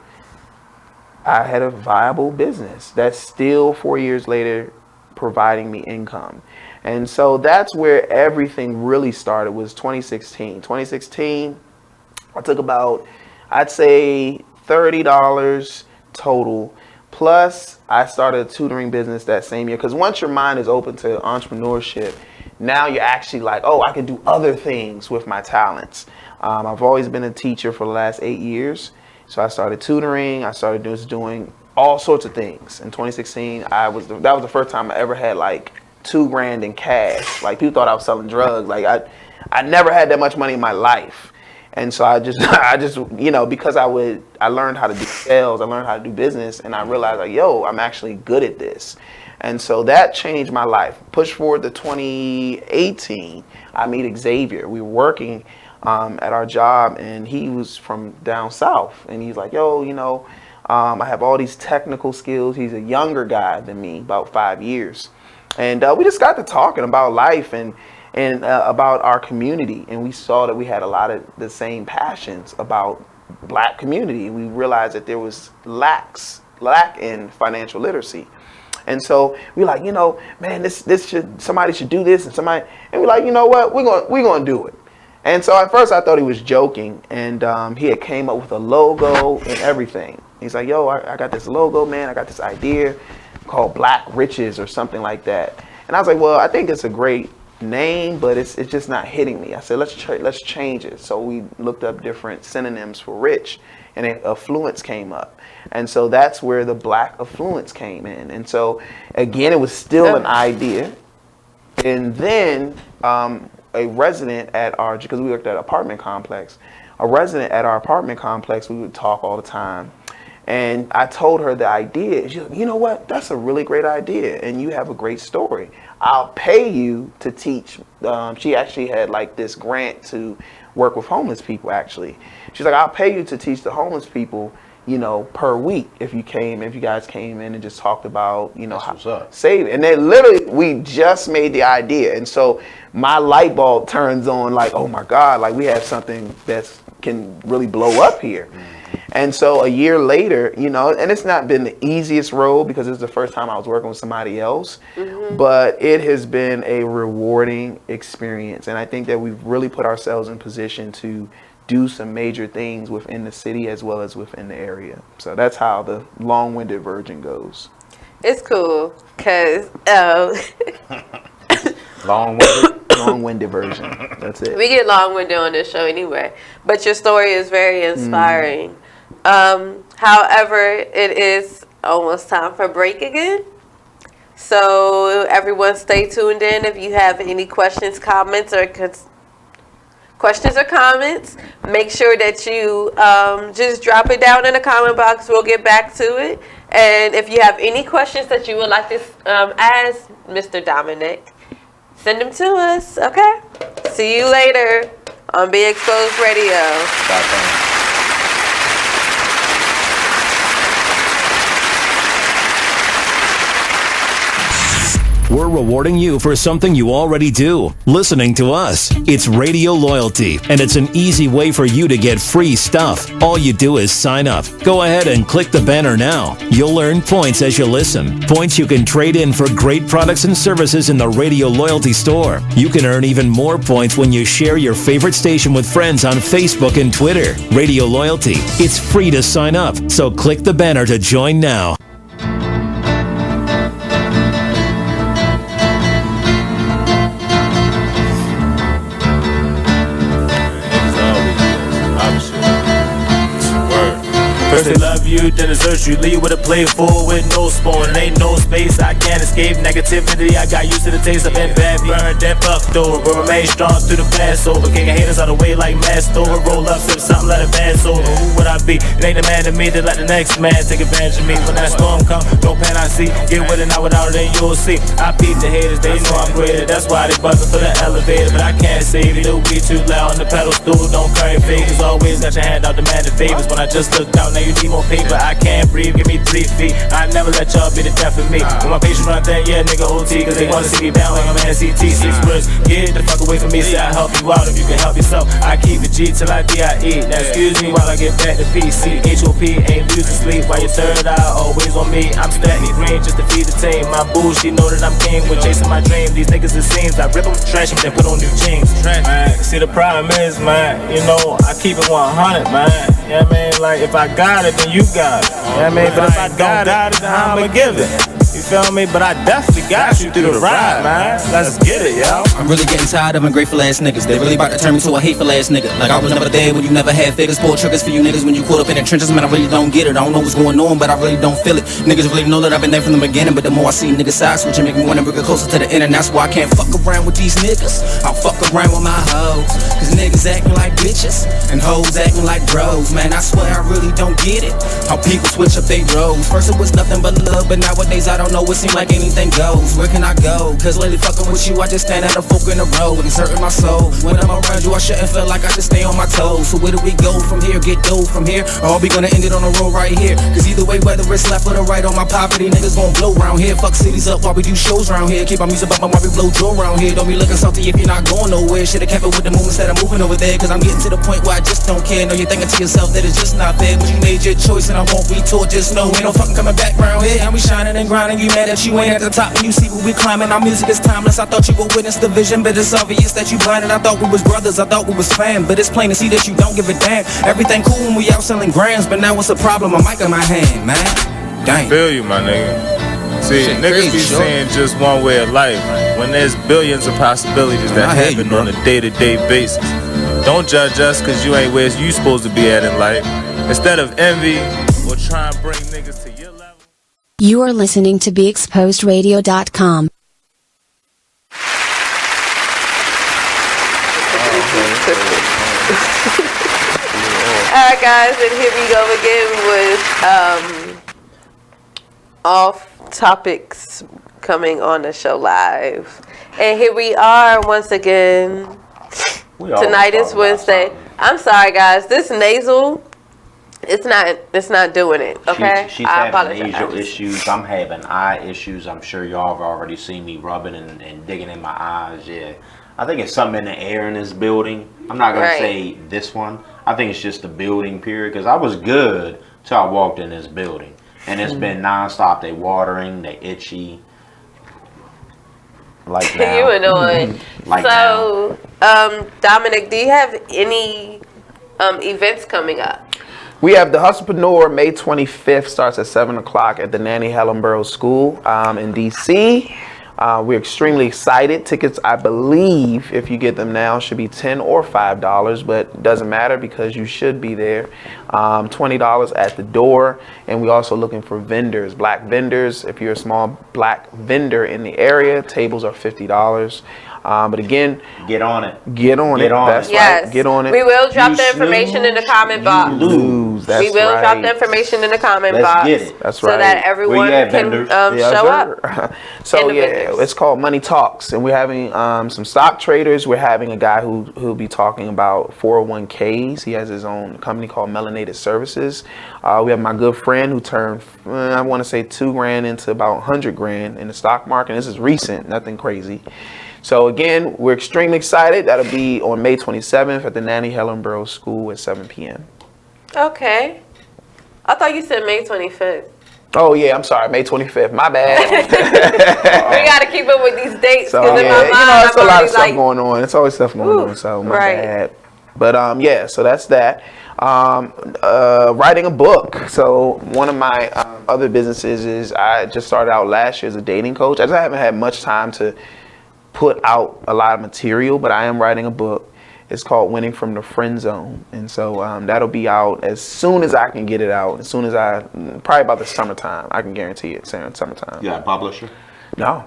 I had a viable business that's still 4 years later providing me income. And so that's where everything really started, was 2016. 2016, I took about, I'd say $30 total. Plus, I started a tutoring business that same year. Because once your mind is open to entrepreneurship, now you're actually like, oh, I can do other things with my talents. I've always been a teacher for the last 8 years. So I started tutoring. I started doing all sorts of things. In 2016, that was the first time I ever had like $2,000 in cash. Like, people thought I was selling drugs. Like, I never had that much money in my life. And so I just, because I learned how to do sales, I learned how to do business, and I realized like, yo, I'm actually good at this. And so that changed my life. Push forward to 2018, I meet Xavier. We were working at our job, and he was from down south, and he's like, yo, I have all these technical skills. He's a younger guy than me, about 5 years. And we just got to talking about life and about our community, and we saw that we had a lot of the same passions about Black community. We realized that there was lack in financial literacy. And so we're like, man, somebody should do this, and we're like, you know what, we're gonna do it. And so at first I thought he was joking, and he had came up with a logo and everything. He's like, yo, I got this logo, man. I got this idea called Black Riches or something like that. And I was like, well, I think it's a great name, but it's just not hitting me. I said, let's change it. So we looked up different synonyms for rich, and affluence came up. And so that's where the Black affluence came in. And so again, it was still an idea. And then a resident at because we worked at an apartment complex, a resident at our apartment complex, we would talk all the time. And I told her the idea. She's like, you know what? That's a really great idea, and you have a great story. I'll pay you to teach. She actually had like this grant to work with homeless people, actually. She's like, I'll pay you to teach the homeless people, per week if you guys came in and just talked about, how save it. And then literally we just made the idea. And so my light bulb turns on like, oh my God, like we have something that can really blow up here. And so a year later, and it's not been the easiest road because it's the first time I was working with somebody else, but it has been a rewarding experience. And I think that we've really put ourselves in position to do some major things within the city as well as within the area. So that's how the long-winded version goes. It's cool because long-winded version. That's it. We get long-winded on this show anyway, but your story is very inspiring. However, it is almost time for break again. So everyone stay tuned in. If you have any questions, comments, make sure that you just drop it down in the comment box. We'll get back to it. And if you have any questions that you would like to ask Mr. Dominic, send them to us, okay? See you later on Be Exposed Radio. We're rewarding you for something you already do, listening to us. It's Radio Loyalty, and it's an easy way for you to get free stuff. All you do is sign up. Go ahead and click the banner now. You'll earn points as you listen. Points you can trade in for great products and services in the Radio Loyalty store. You can earn even more points when you share your favorite station with friends on Facebook and Twitter. Radio Loyalty. It's free to sign up, so click the banner to join now. First they love you, you, then desert you. Leave with a plate full with no spoon. It ain't no space, I can't escape negativity. I got used to the taste of been bad, burned, then fucked over. But remain strong through the Passover. Kicking haters out of the way like masked over. Roll up, sip something, let it pass over. Who would I be? It ain't the man to me to let the next man take advantage of me. When that storm come, don't pan I see. Get with it, not without it, then you'll see. I beat the haters, they know I'm greater. That's why they buzzing for the elevator. But I can't save it, it'll be too loud on the pedal stool. Don't carry fakers, always got your hand out demanding favors. When I just looked out, now you need more paper. I can't breathe, give me 3 feet. I never let y'all be the death of me. When my patience run thin, yeah, nigga OT. Cause they wanna see me down like I'm NCT. 6 words, get the fuck away from me. Say I help you out if you can help yourself. I keep it G till I DIE. Now excuse me while I get back to PC. HOP ain't losing sleep while your third eye always on me. I'm stacking green just to feed the team. My boo, she know that I'm king when chasing my dream. These niggas it seems I rip them, trash them, then put on new jeans. Man, see the problem is, man, you know, I keep it 100, man. Yeah, man, like if I got it, then you got it. Yeah, man, but if I don't got it, then I'ma give it. You feel me? But I definitely got you through the ride, man. Let's get it, yo. I'm really getting tired of ungrateful ass niggas. They really about to turn me to a hateful ass nigga. Like I was never there when you never had figures. Pull triggers for you niggas when you caught up in the trenches. Man, I really don't get it. I don't know what's going on, but I really don't feel it. Niggas really know that I've been there from the beginning, but the more I see niggas side switching, make me wanna bring it closer to the end. And that's why I can't fuck around with these niggas. I'll fuck around with my hoes. Cause niggas acting like bitches and hoes acting like bros. Man, I swear I really don't get it. How people switch up they roles. First it was nothing but love, but nowadays I don't know. It seems like anything goes. Where can I go? Cause lately fucking with you, I just stand at a fork in the road. It's hurting my soul. When I'm around you, I shouldn't feel like I just stay on my toes. So where do we go from here? Get dough from here? Or are we gonna end it on the road right here? Cause either way, whether it's left or the right on my property, niggas gon' blow round here. Fuck cities up while we do shows round here. Keep our music bumpin' while we blow Joe round here. Don't be looking salty if you're not going nowhere. Should've kept it with the move instead of moving over there. Cause I'm getting to the point where I just don't care. Know you're thinking to yourself that it's just not fair. But you made your choice and I won't retort. Just know ain't no fucking coming back round here. And we shining and grinding. You mad that you ain't at the top and you see what we climbing. Our music is timeless. I thought you would witness the vision, but it's obvious that you blinded. I thought we was brothers. I thought we was fam. But it's plain to see that you don't give a damn. Everything cool when we out selling grams, but now it's a problem. A mic in my hand, man. Dang. I feel you, my nigga. See, Shit niggas crazy, be sure. saying just one way of life when there's billions of possibilities that I hear you, happen bro. on a day-to-day basis. Don't judge us because you ain't where you supposed to be at in life. Instead of envy, we'll try and bring niggas to your level. You are listening to BeExposedRadio.com. Alright guys, and here we go again with off topics coming on the show live. And here we are once again. Tonight is Wednesday. I'm sorry guys, this nasal it's not doing it. Okay? She's I having apologize. nasal issues. I'm having eye issues. I'm sure y'all have already seen me rubbing and digging in my eyes. Yeah. I think it's something in the air in this building. I'm not going to say this one. I think it's just the building period because I was good till I walked in this building. And it's been nonstop. They watering, they itchy. Like now. You annoying. Like so, Dominic, do you have any events coming up? We have the Hustlepreneur May 25th, starts at 7 o'clock at the Nanny Hellenborough School in D.C. We're extremely excited. Tickets, I believe, if you get them now, should be $10 or $5, but it doesn't matter because you should be there. $20 at the door. And we're also looking for vendors, black vendors. If you're a small black vendor in the area, tables are $50. But again, get on it. Get on it. That's Yes. right. Get on it. We will drop the information in the comment box. That's we will right. drop the information in the comment box. Get it. That's so right. that everyone can show up. So yeah, it's called Money Talks, and we're having some stock traders. We're having a guy who'll be talking about 401ks. He has his own company called Melanated Services. We have my good friend who turned, I want to say $2,000 into about 100 grand in the stock market. This is recent, nothing crazy. So again, we're extremely excited. That'll be on May 27th at the Nanny Hellenborough School at 7 p.m. Okay. I thought you said May 25th. Oh yeah, I'm sorry, May 25th. My bad. We got to keep up with these dates. So in yeah, my mind, it's a lot of stuff going on. It's always stuff going on. So my bad. But yeah, so that's that. Writing a book. So one of my other businesses is I just started out last year as a dating coach. I haven't had much time to put out a lot of material, but I am writing a book. It's called Winning from the Friend Zone. And so that'll be out as soon as I can get it out. As soon as probably about the summertime. I can guarantee it, summertime. You got a publisher? No,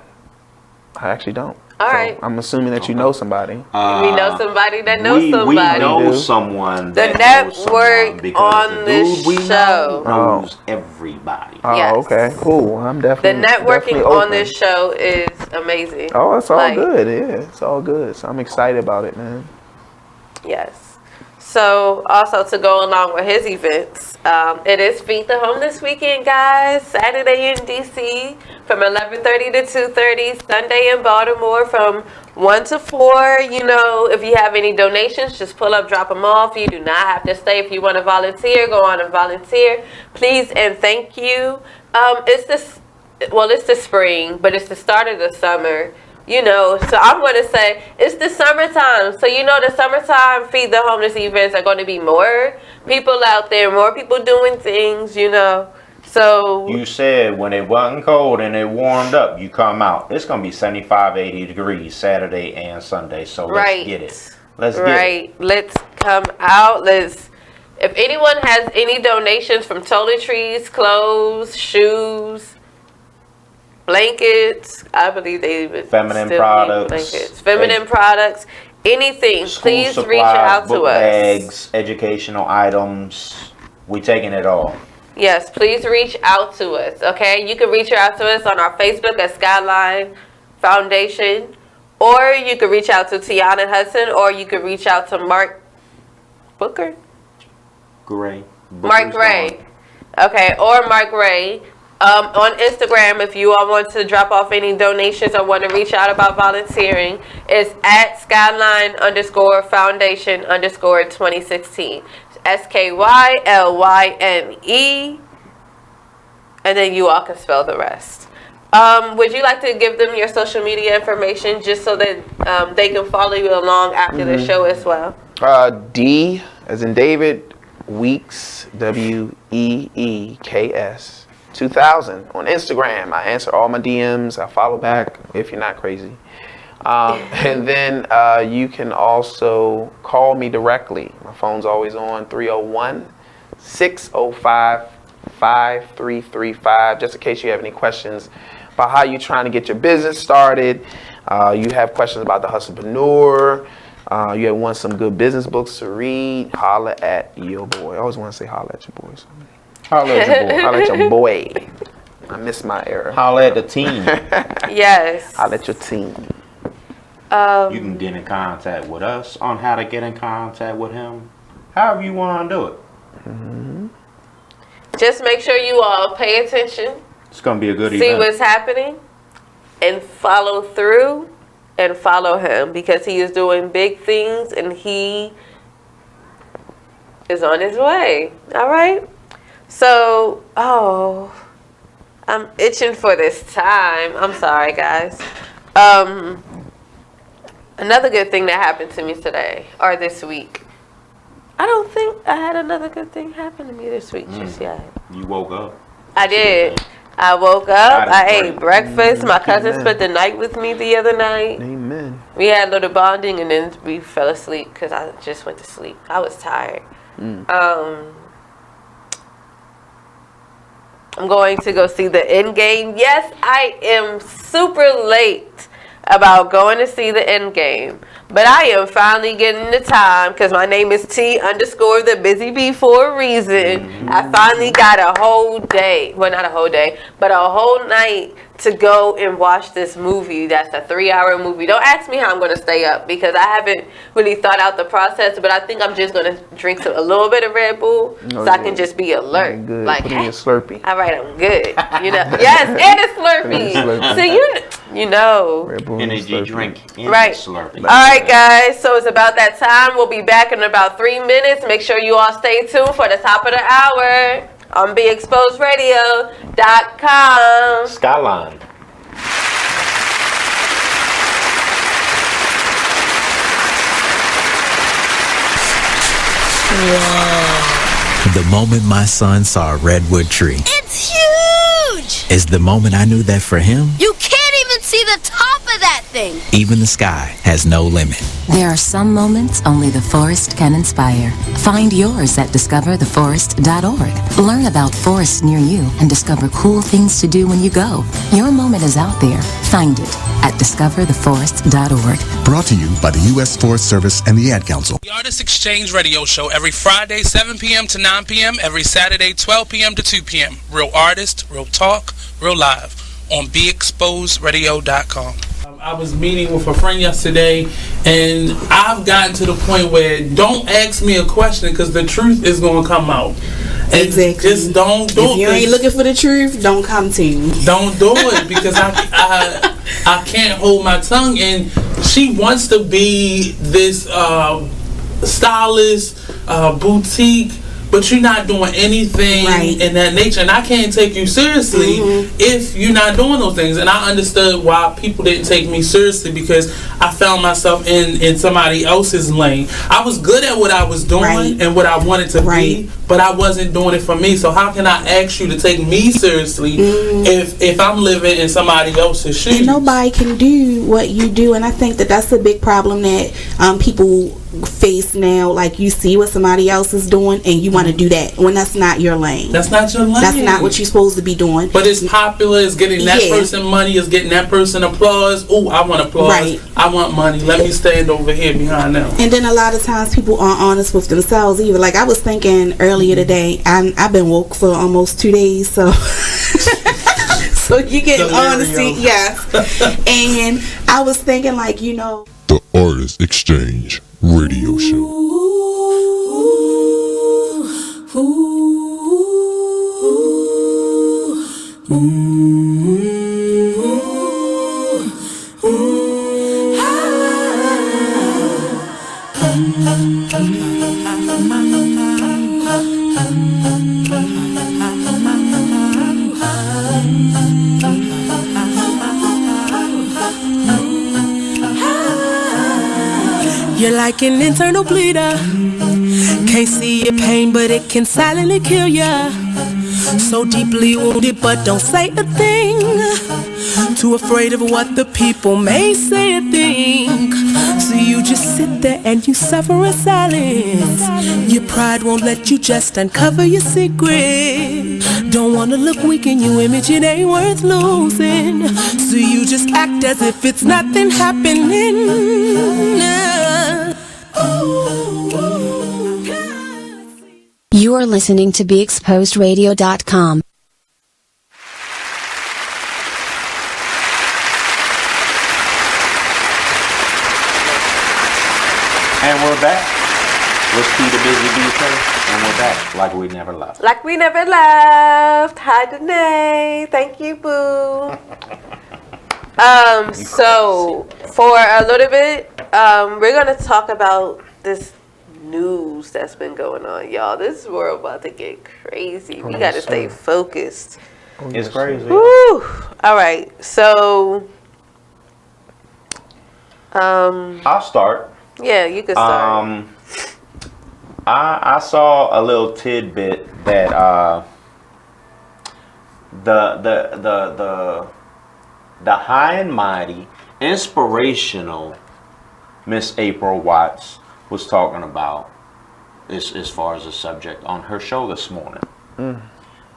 I actually don't. All right. I'm assuming that you know somebody. We know somebody that knows we somebody. know someone The that knows someone network because on the this dude we show. knows everybody. Oh, Yes. okay, cool. I'm The definitely networking definitely on this show is amazing. Oh, it's all Like, good. Yeah, it's all good. So I'm excited about it, man. Yes. So also to go along with his events, it is Feed the Homeless weekend, guys. Saturday in DC from 11:30 to 2:30. Sunday in Baltimore from 1 to 4. You know, if you have any donations, just pull up, drop them off. You do not have to stay. If you want to volunteer, go on and volunteer. Please and thank you. It's the spring, but it's the start of the summer. You know, so I'm going to say it's the summertime. So, you know, the summertime Feed the Homeless events are going to be more people out there, more people doing things, you know. So You said when it wasn't cold and it warmed up, you come out. It's going to be 75, 80 degrees Saturday and Sunday. So let's get it. Let's get it. Let's come out. If anyone has any donations from toiletries, clothes, shoes, blankets, I believe they even Feminine still products. need blankets. Feminine products, anything, School please supplies, reach out to book us. bags, educational items. We taking it all. Yes, please reach out to us, okay? You can reach out to us on our Facebook at Skylyne Foundation, or you can reach out to Tiana Hudson, or you can reach out to Mark Booker? Gray. Mark Gray. Okay, or Mark Gray. On Instagram, if you all want to drop off any donations or want to reach out about volunteering, it's at Skylyne_Foundation_2016. SKYLYNE, and then you all can spell the rest. Would you like to give them your social media information just so that they can follow you along after the show as well? D as in David Weeks, WEEKS 2000 on Instagram. I answer all my DMs. I follow back if you're not crazy. And then you can also call me directly. My phone's always on, 301-605-5335, just in case you have any questions about how you're trying to get your business started. You have questions about the hustlepreneur. You want some good business books to read. Holla at your boy. I always want to say holla at your boys. Holla at your boy. Holla at your boy. I miss my era. Holla at the team. Yes. Holla at your team. You can get in contact with us on how to get in contact with him. However you want to do it. Just make sure you all pay attention. It's going to be a good See event. what's happening and follow through and follow him because he is doing big things and he is on his way. All right? So, I'm itching for this time. I'm sorry, guys. Another good thing that happened to me today or this week. I don't think I had another good thing happen to me this week just yet. You woke up. I did. I woke up. I ate breakfast. My cousin Amen. spent the night with me the other night. Amen. We had a little bonding and then we fell asleep because I just went to sleep. I was tired. I'm going to go see the Endgame. Yes, I am super late about going to see the Endgame. But I am finally getting the time because my name is T_the Busy Bee for a reason. I finally got a whole day. Well, not a whole day, but a whole night to go and watch this movie. That's a 3-hour movie. Don't ask me how I'm going to stay up because I haven't really thought out the process, but I think I'm just going to drink a little bit of Red Bull so I can just be alert. Good. Like, Put in your Slurpee. all right, I'm good. You know, yes, and a Slurpee. So you know. Red Bull Energy drink. And Right. Slurpee. All right, guys. So it's about that time. We'll be back in about 3 minutes. Make sure you all stay tuned for the top of the hour on BeExposedRadio.com. Skylyne. The moment my son saw a redwood tree It's huge! is the moment I knew that for him, You can't even see the top of that thing. even the sky has no limit. There are some moments only the forest can inspire. Find yours at discovertheforest.org. Learn about forests near you and discover cool things to do when you go. Your moment is out there. Find it at discovertheforest.org. Brought to you by the U.S. Forest Service and the Ad Council. The Artist Exchange Radio Show every Friday, 7 p.m. to 9 p.m. Every Saturday, 12 p.m. to 2 p.m. Real artist, real talk, real live on BeExposedRadio.com. I was meeting with a friend yesterday, and I've gotten to the point where don't ask me a question because the truth is going to come out. And exactly. Just don't do it. If you ain't looking for the truth, don't come to me. Don't do it because I can't hold my tongue. And she wants to be this stylist, boutique, but you're not doing anything in that nature, and I can't take you seriously if you're not doing those things. And I understood why people didn't take me seriously because I found myself in somebody else's lane. I was good at what I was doing and what I wanted to be, but I wasn't doing it for me. So how can I ask you to take me seriously if I'm living in somebody else's shoes? And nobody can do what you do, and I think that that's a big problem that people face now. Like, you see what somebody else is doing and you want to do that when that's not your lane. That's not your lane. That's not what you're supposed to be doing. But it's popular, it's getting that person money, it's getting that person applause. Oh, I want applause. I want money. Let me stand over here behind them. And then a lot of times people aren't honest with themselves either. Like, I was thinking earlier today, I've been woke for almost 2 days, so so you get honesty, yes. And I was thinking, like, you know, the Artist Exchange Radio Show. You're like an internal bleeder. Can't see your pain, but it can silently kill ya. So deeply wounded, but don't say a thing. Too afraid of what the people may say or think. So you just sit there and you suffer in silence. Your pride won't let you just uncover your secret. Don't wanna look weak in your image, it ain't worth losing. So you just act as if it's nothing happening. You are listening to BeExposedRadio.com. And we're back. Let's keep the Busy Bee first. And we're back like we never left. Like we never left. Hi, Danae. Thank you, boo. So for a little bit, we're gonna talk about this news that's been going on, y'all. This world about to get crazy. We gotta stay focused. It's crazy. Woo. All right. So, I'll start. Yeah, you can start. I saw a little tidbit that the high and mighty, inspirational Miss April Watts was talking about as far as the subject on her show this morning.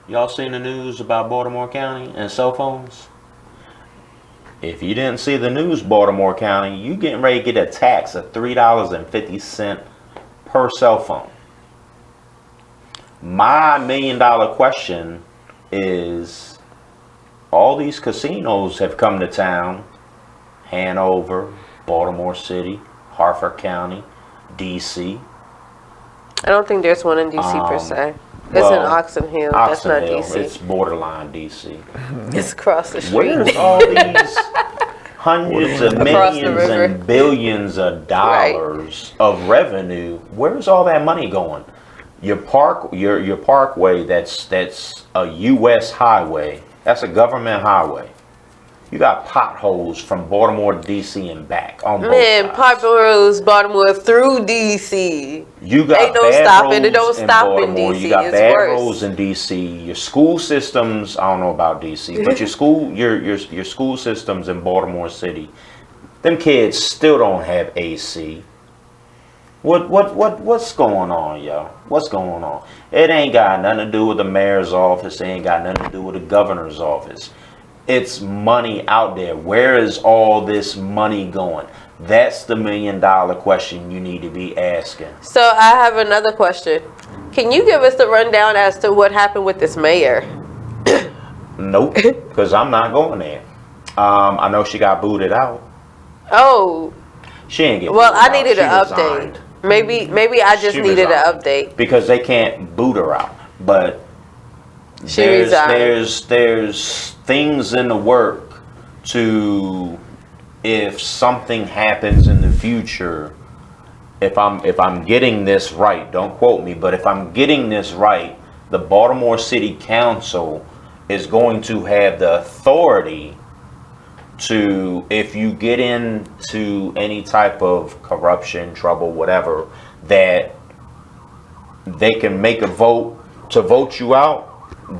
Y'all seen the news about Baltimore County and cell phones? If you didn't see the news, Baltimore County, you getting ready to get a tax of $3.50 per cell phone. My $1 million question is, all these casinos have come to town: Hanover, Baltimore City, Harford County, DC. I don't think there's one in DC per se. It's in Oxon Hill. That's not DC. It's borderline DC. It's across the street. Where's all these hundreds of millions and billions of dollars of revenue? Where's all that money going? Your parkway, that's a U.S. highway. That's a government highway. You got potholes from Baltimore to DC and back on both sides. Baltimore through DC. You got ain't no stopping. It don't stop in DC. You got it's bad worse. roads in DC. Your school systems, I don't know about DC, but your school systems in Baltimore City Them kids still don't have AC. What's going on, yo? What's going on? It ain't got nothing to do with the mayor's office. It ain't got nothing to do with the governor's office. It's money out there. Where is all this money going? That's the $1 million question you need to be asking. So I have another question. Can you give us the rundown as to what happened with this mayor? Nope, because I'm not going there. I know she got booted out. Oh. She ain't get Well, booted I out. needed She an resigned. update. Maybe I just She needed an resigned. update. Because they can't boot her out. But She resigned. there's things in the work to, if something happens in the future, if I'm getting this right, don't quote me, but if I'm getting this right, the Baltimore City Council is going to have the authority to, if you get into any type of corruption, trouble, whatever, that they can make a vote to vote you out.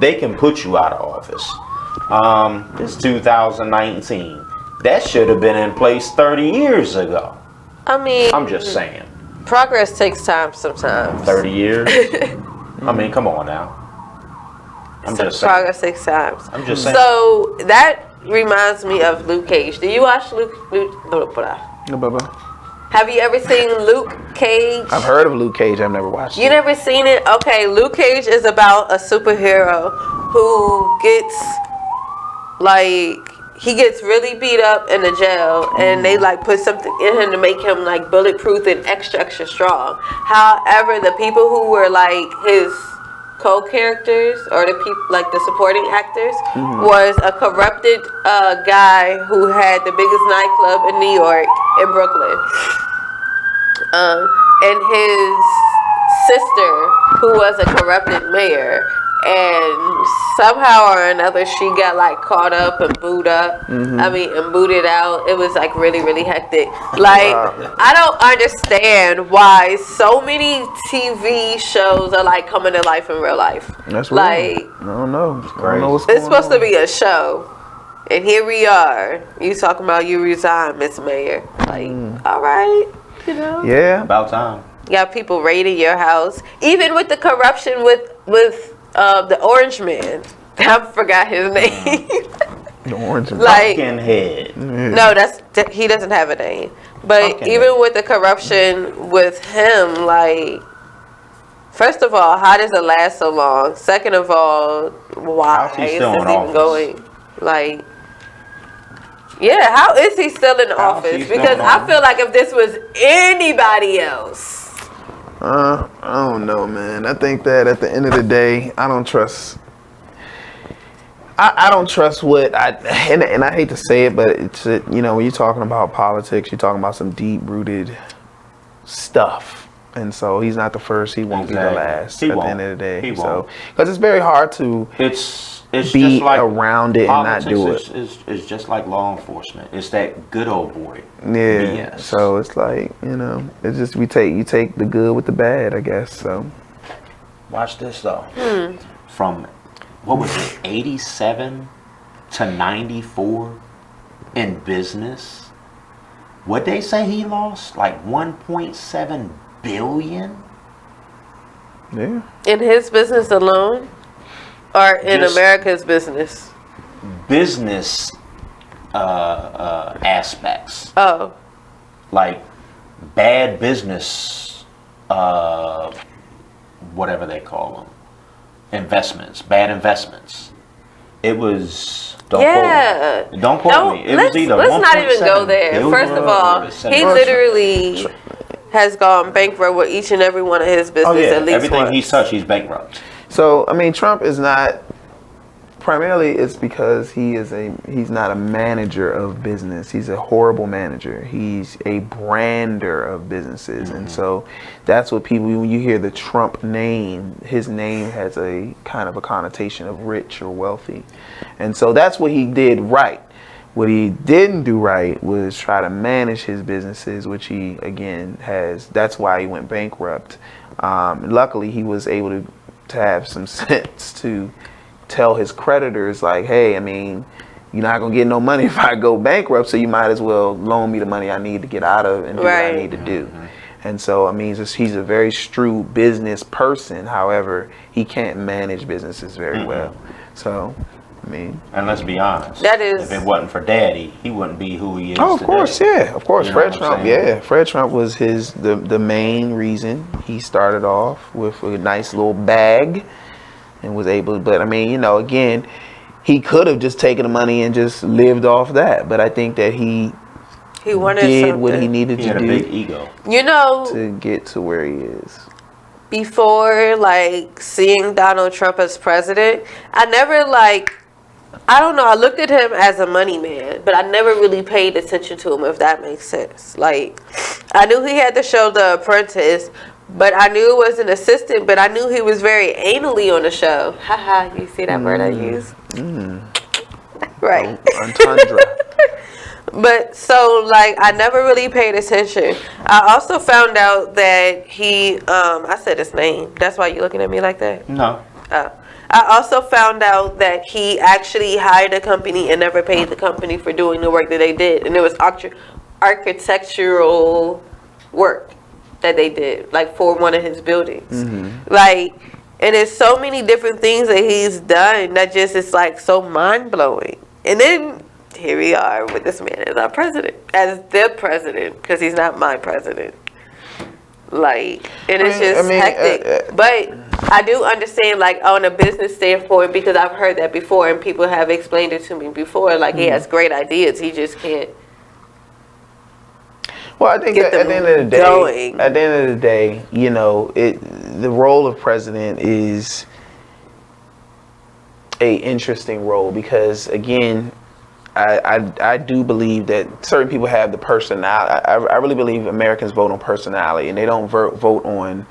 They can put you out of office. It's 2019. That should have been in place 30 years ago. I mean, I'm just saying. Progress takes time sometimes. 30 years? I mean, come on now. I'm just saying. Progress takes time. I'm just saying. So that reminds me of Luke Cage. Do you watch Luke? Have you ever seen Luke Cage? I've heard of Luke Cage. I've never watched You it. never seen it? Okay, Luke Cage is about a superhero who gets, like, he gets really beat up in the jail, and they like put something in him to make him like bulletproof and extra strong. However, the people who were like his co-characters or the people like the supporting actors was a corrupted guy who had the biggest nightclub in New York, in Brooklyn, and his sister who was a corrupted mayor. And somehow or another, she got like caught up and booted up. And booted out. It was like really hectic. Like, I don't understand why so many TV shows are like coming to life in real life. That's like, I don't know. It's supposed to be a show, and here we are. You talking about you resign, Miss Mayor? Like, all right, you know. Yeah, about time. You got people raiding your house, even with the corruption with the Orange Man. I forgot his name. The Orange Man. Like, Pumpkinhead. No, he doesn't have a name. But even with the corruption with him, like, first of all, how does it last so long? Second of all, why is this even going? Like, yeah, how is he still in office? Because I feel like if this was anybody else. I don't know, man. I think that at the end of the day, I don't trust. I don't trust what and I hate to say it, but it's when you're talking about politics, you're talking about some deep rooted stuff, and so he's not the first. He won't be the last. At the end of the day, because it's very hard to It's be just like around it and not do it. It's just like law enforcement. It's that good old boy. Yeah. BS. So it's like, it's just you take the good with the bad, I guess. So Watch this though. From what was it, 87 to 94 in business. What they say he lost? Like 1.7 billion? Yeah. In his business alone? Or in America's business? Business aspects. Oh. Like bad business, whatever they call them. Investments. Bad investments. It was... Don't quote me. Don't quote me. It was either let's not even go there. billion First of all, he literally has gone bankrupt with each and every one of his business at least everything once. he's touched, he's bankrupt. So I mean, Trump is not. Primarily, it's because he's not a manager of business. He's a horrible manager. He's a brander of businesses, and so that's what people. When you hear the Trump name, his name has a kind of a connotation of rich or wealthy, and so that's what he did right. What he didn't do right was try to manage his businesses, which he again has. That's why he went bankrupt. Luckily, he was able to have some sense to tell his creditors, like, hey, I mean, you're not gonna get no money if I go bankrupt, so you might as well loan me the money I need to get out of and do what I need to do. And so, I mean, he's a very shrewd business person. However, he can't manage businesses very well. So, I mean, and let's be honest, that is, if it wasn't for Daddy, he wouldn't be who he is. Oh, of course, yeah, of course. You know Fred Trump, Fred Trump was the main reason he started off with a nice little bag and was able. But I mean, you know, again, he could have just taken the money and just lived off that. But I think that he wanted did something. what he needed He to had a do. big ego. You know, to get to where he is. Before, like, seeing Donald Trump as president, I never, like, I don't know, I looked at him as a money man, but I never really paid attention to him, if that makes sense. Like, I knew he had the show The Apprentice, but I knew it was an assistant, but I knew he was very anally on the show. Haha, you see that word I used? Right. Entendre. But so, like, I never really paid attention. I also found out that he, I said his name. That's why you looking at me like that? No. Oh. I also found out that he actually hired a company and never paid the company for doing the work that they did. And it was architectural work that they did, like, for one of his buildings. Like, and there's so many different things that he's done that just is, like, so mind-blowing. And then here we are with this man as our president, as the president, because he's not my president. Like, and it's hectic. But I do understand, like, on a business standpoint, because I've heard that before, and people have explained it to me before. Like, he has great ideas, he just can't. Well, I think that at the end of the day, you know, the role of president is a interesting role because, again, I do believe that certain people have the personality. I really believe Americans vote on personality and they don't vote on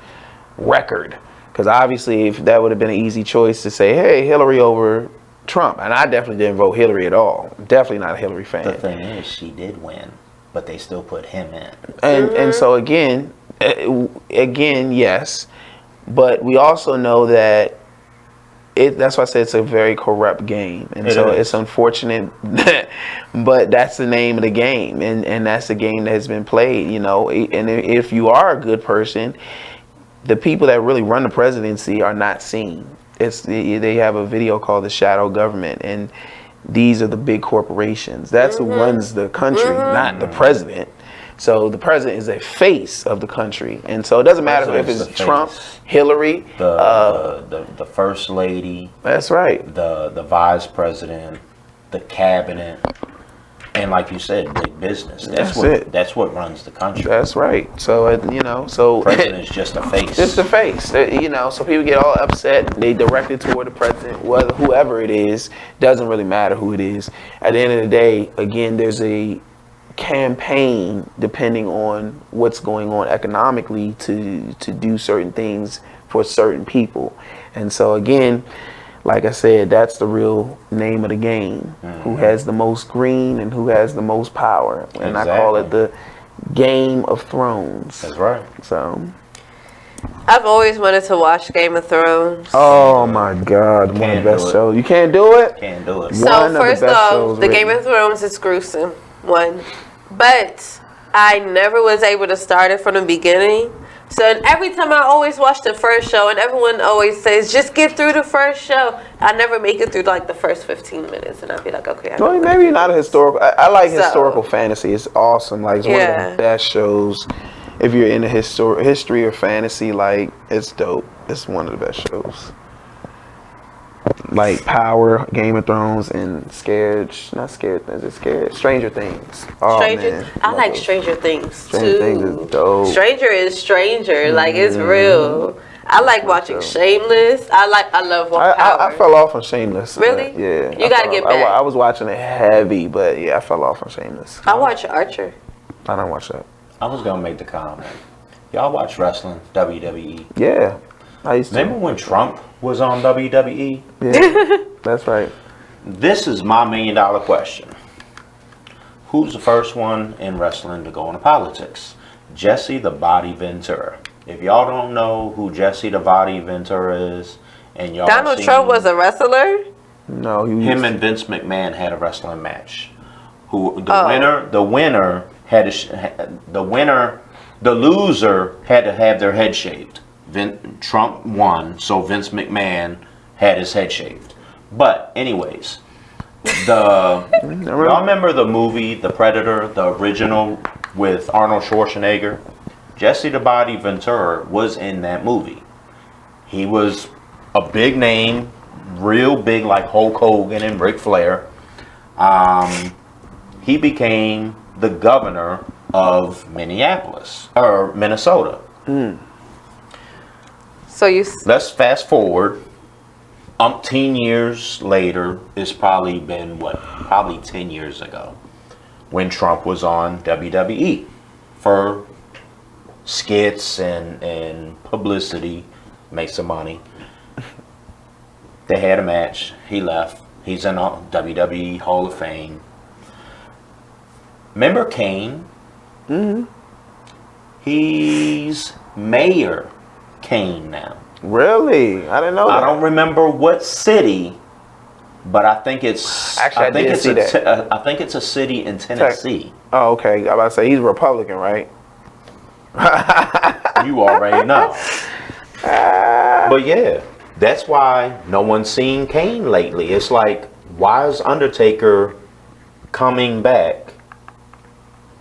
record. Because obviously, if that would have been an easy choice to say, hey, Hillary over Trump, and I definitely didn't vote Hillary at all. Definitely not a Hillary fan. The thing is, she did win, but they still put him in. And so again, yes, but we also know that that's why I said it's a very corrupt game, and it's unfortunate, but that's the name of the game, and that's the game that has been played, you know. And if you are a good person, the people that really run the presidency are not seen. They have a video called The Shadow Government, and these are the big corporations. That's who runs the country, not the president. So the president is a face of the country, and so it doesn't matter if it's Trump, Hillary, the first lady. That's right. The vice president, the cabinet, and like you said, big business. That's what runs the country. That's right. So you know, so president's just a face. Just a face. You know, so people get all upset. They direct it toward the president, whoever it is. Doesn't really matter who it is. At the end of the day, again, there's a campaign depending on what's going on economically to do certain things for certain people. And so again, like I said, that's the real name of the game. Who has the most green and who has the most power. And I call it the Game of Thrones. That's right. So I've always wanted to watch Game of Thrones. Oh my God, one of the best shows. You can't do it? Can't do it. So first off, the Game of Thrones is gruesome. One. But I never was able to start it from the beginning. So every time I always watch the first show, and everyone always says, just get through the first show. I never make it through like the first 15 minutes, and I'd be like, okay. Well, maybe you're not a historical. I like historical fantasy. It's awesome. Like, it's one of the best shows. If you're into history or fantasy, like, it's dope. It's one of the best shows. Like Power, Game of Thrones, and Stranger Things. Oh, man. I like Stranger Things Stranger Things is dope. Stranger is stranger, like it's real. I like watching Shameless. I love Power. I fell off on Shameless. Really? Yeah. You gotta get back. I was watching it heavy, but yeah, I fell off on Shameless. I watch Archer. I don't watch that. I was gonna make the comment. Y'all watch wrestling, WWE? Yeah, I used to. Remember when Trump was on WWE? Yeah, that's right. This is my $1 million question. Who's the first one in wrestling to go into politics? Jesse the Body Ventura. If y'all don't know who Jesse the Body Ventura is, and y'all Donald Trump was a wrestler? No, him and Vince McMahon had a wrestling match. The loser had to have their head shaved. Trump won, so Vince McMahon had his head shaved. But anyways, y'all remember the movie The Predator, the original with Arnold Schwarzenegger? Jesse the Body Ventura was in that movie. He was a big name, real big like Hulk Hogan and Ric Flair. He became the governor of Minnesota. So let's fast forward. Umpteen years later, it's probably been probably 10 years ago, when Trump was on WWE for skits and publicity, make some money. They had a match. He left. He's in WWE Hall of Fame. Remember Kane? He's Mayor Kane now. Really? I didn't know that. I don't remember what city, but I think it's. Actually, I think it's a city in Tennessee. Oh, okay. I was about to say he's Republican, right? You already know. But yeah, that's why no one's seen Kane lately. It's like, why is Undertaker coming back?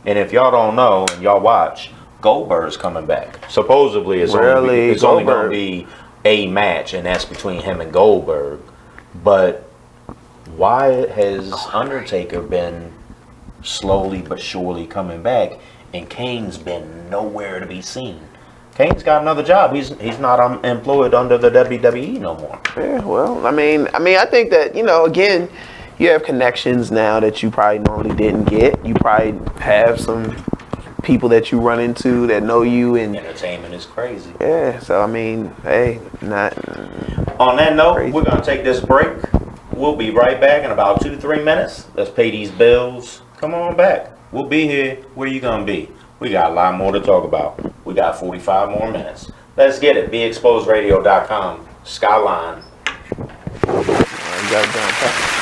And if y'all don't know and y'all watch, Goldberg's coming back. Supposedly it's only going to be a match, and that's between him and Goldberg. But why has Undertaker been slowly but surely coming back, and Kane's been nowhere to be seen? Kane's got another job. He's not employed under the WWE no more. Yeah, well, I mean, I think that, again, you have connections now that you probably normally didn't get. You probably have some people that you run into that know you, and entertainment is crazy. Yeah, so I mean, hey, not. On that note, we're gonna take this break. We'll be right back in about 2-3 minutes. Let's pay these bills. Come on back. We'll be here. Where you gonna be? We got a lot more to talk about. We got 45 more minutes. Let's get it. BeExposedRadio.com. Skylyne. You got it down pat.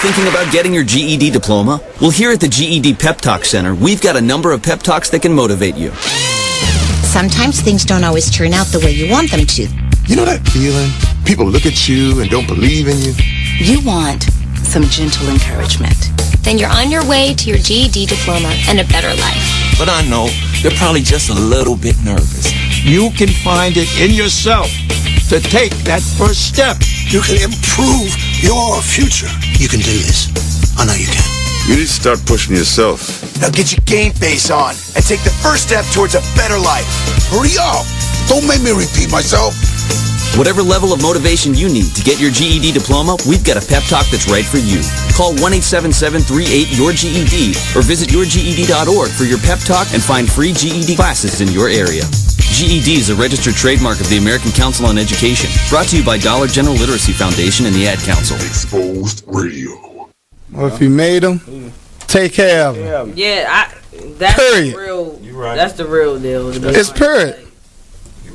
Thinking about getting your GED diploma? Well, here at the GED Pep Talk Center, we've got a number of pep talks that can motivate you. Sometimes things don't always turn out the way you want them to. You know that feeling? People look at you and don't believe in you. You want some gentle encouragement. Then you're on your way to your GED diploma and a better life. But I know they're probably just a little bit nervous. You can find it in yourself to take that first step. You can improve your future. You can do this. I know you can. You need to start pushing yourself. Now get your game face on and take the first step towards a better life. Hurry up! Don't make me repeat myself. Whatever level of motivation you need to get your GED diploma, we've got a pep talk that's right for you. Call 1-877-38-YOUR-GED or visit yourged.org for your pep talk and find free GED classes in your area. GED is a registered trademark of the American Council on Education. Brought to you by Dollar General Literacy Foundation and the Ad Council. Exposed Radio. Well, if you made them, take care of them. Yeah, that's period. The real. Right. That's the real deal. It's period.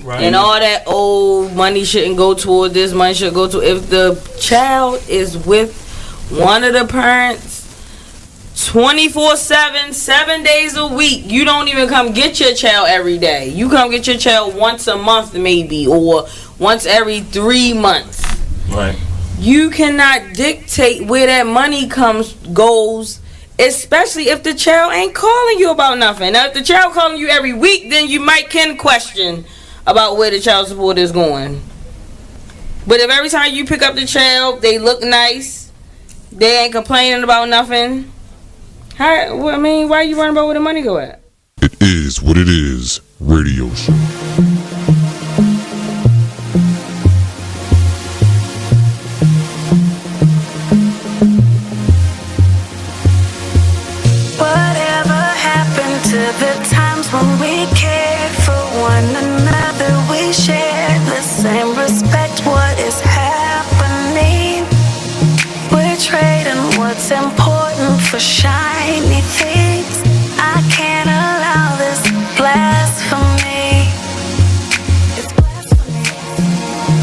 Right. And all that old money shouldn't go toward this, money should go to. If the child is with one of the parents 24/7, 7 days a week, you don't even come get your child every day. You come get your child once a month maybe, or once every 3 months. Right. You cannot dictate where that money goes, especially if the child ain't calling you about nothing. Now, if the child calling you every week, then you can question about where the child support is going. But if every time you pick up the child, they look nice, they ain't complaining about nothing, why are you worrying about where the money go at? It is what it is. Radio show. Whatever happened to the times when we cared for one another? We shared the same respect. What is happening? We're trading what's important for shiny things.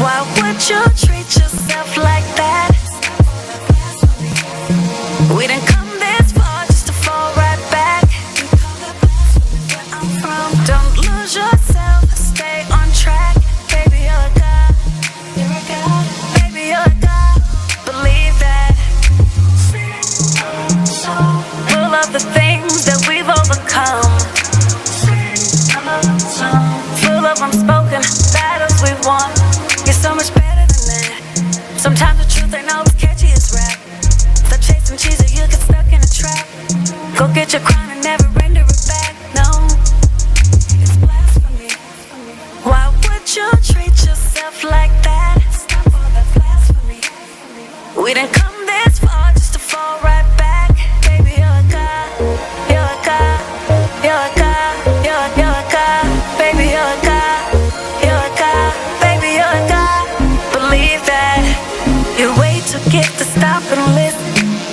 Why would you treat yourself like that? We didn't come this far just to fall right back. Don't lose yourself, stay on track. Baby, you're a god. Baby, you're a god. Believe that. Full of the things that we've overcome. Full of unspoken battles we've won. You're so much better than that. Sometimes the truth ain't always catchy as rap. Stop chasing cheese or you get stuck in a trap. Go get your crown and never render it back. No, it's blasphemy. Why would you treat yourself like that? Stop all that blasphemy. We didn't come this far just to fall right back. Baby, you're a god. You're a god. You're a god. You're a god. Baby, you're a god. You're a god. Baby, you're a god. Believe that. You're way too gifted to stop and listen.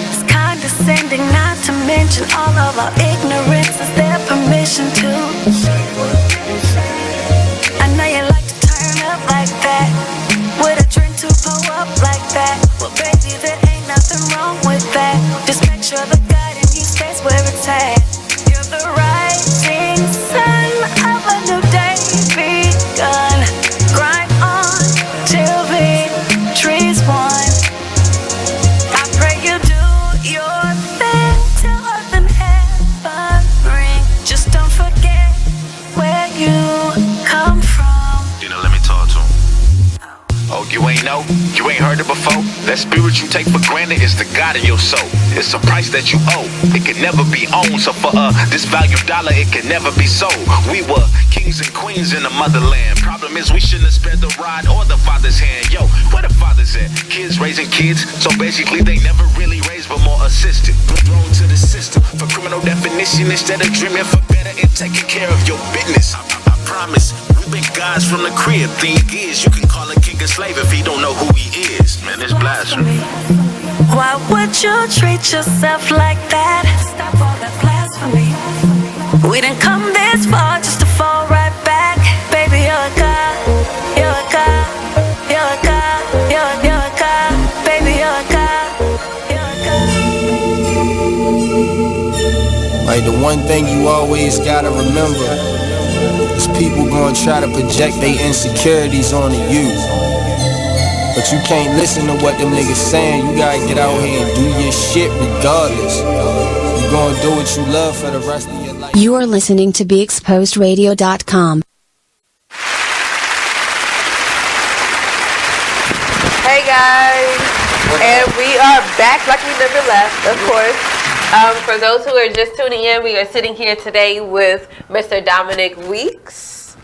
It's condescending, not to mention all of our ignorance. Is their permission to? I know you like to turn up like that. With a drink to pull up like that. Well, baby, there ain't nothing wrong with that. Just make sure the God in you stays where it's at. You're the rising sun of a new day begun. Grind on till victory's won. I pray you do your thing till earth and heaven ring. Just don't forget where you come from. Let me talk to him. Oh, you ain't heard it before? That spirit you take for granted is the God in your soul. It's a price that you owe. It can never be owned. So for this valued dollar, it can never be sold. We were kings and queens in the motherland. Problem is we shouldn't have spared the rod or the father's hand. Yo, where the fathers at? Kids raising kids. So basically they never really raised but more assisted. Thrown to the system for criminal definition instead of dreaming for better and taking care of your business. I promise. We've been guys from the crib. Thing is, you can call a king a slave if he don't know who he is. Man, it's blasphemy. Why would you treat yourself like that? Stop all that blasphemy. We didn't come this far just to fall right back. Baby, you're a god. You're a god. You're a god. You're a god. Baby, you're a god. You're a god. Like the one thing you always gotta remember is people gonna try to project their insecurities onto you. But you can't listen to what them niggas saying. You gotta get out here and do your shit regardless. You gonna do what you love for the rest of your life. You are listening to BeExposedRadio.com. Hey guys, and we are back like we never left, of course. For those who are just tuning in, we are sitting here today with Mr. Dominic Leeks.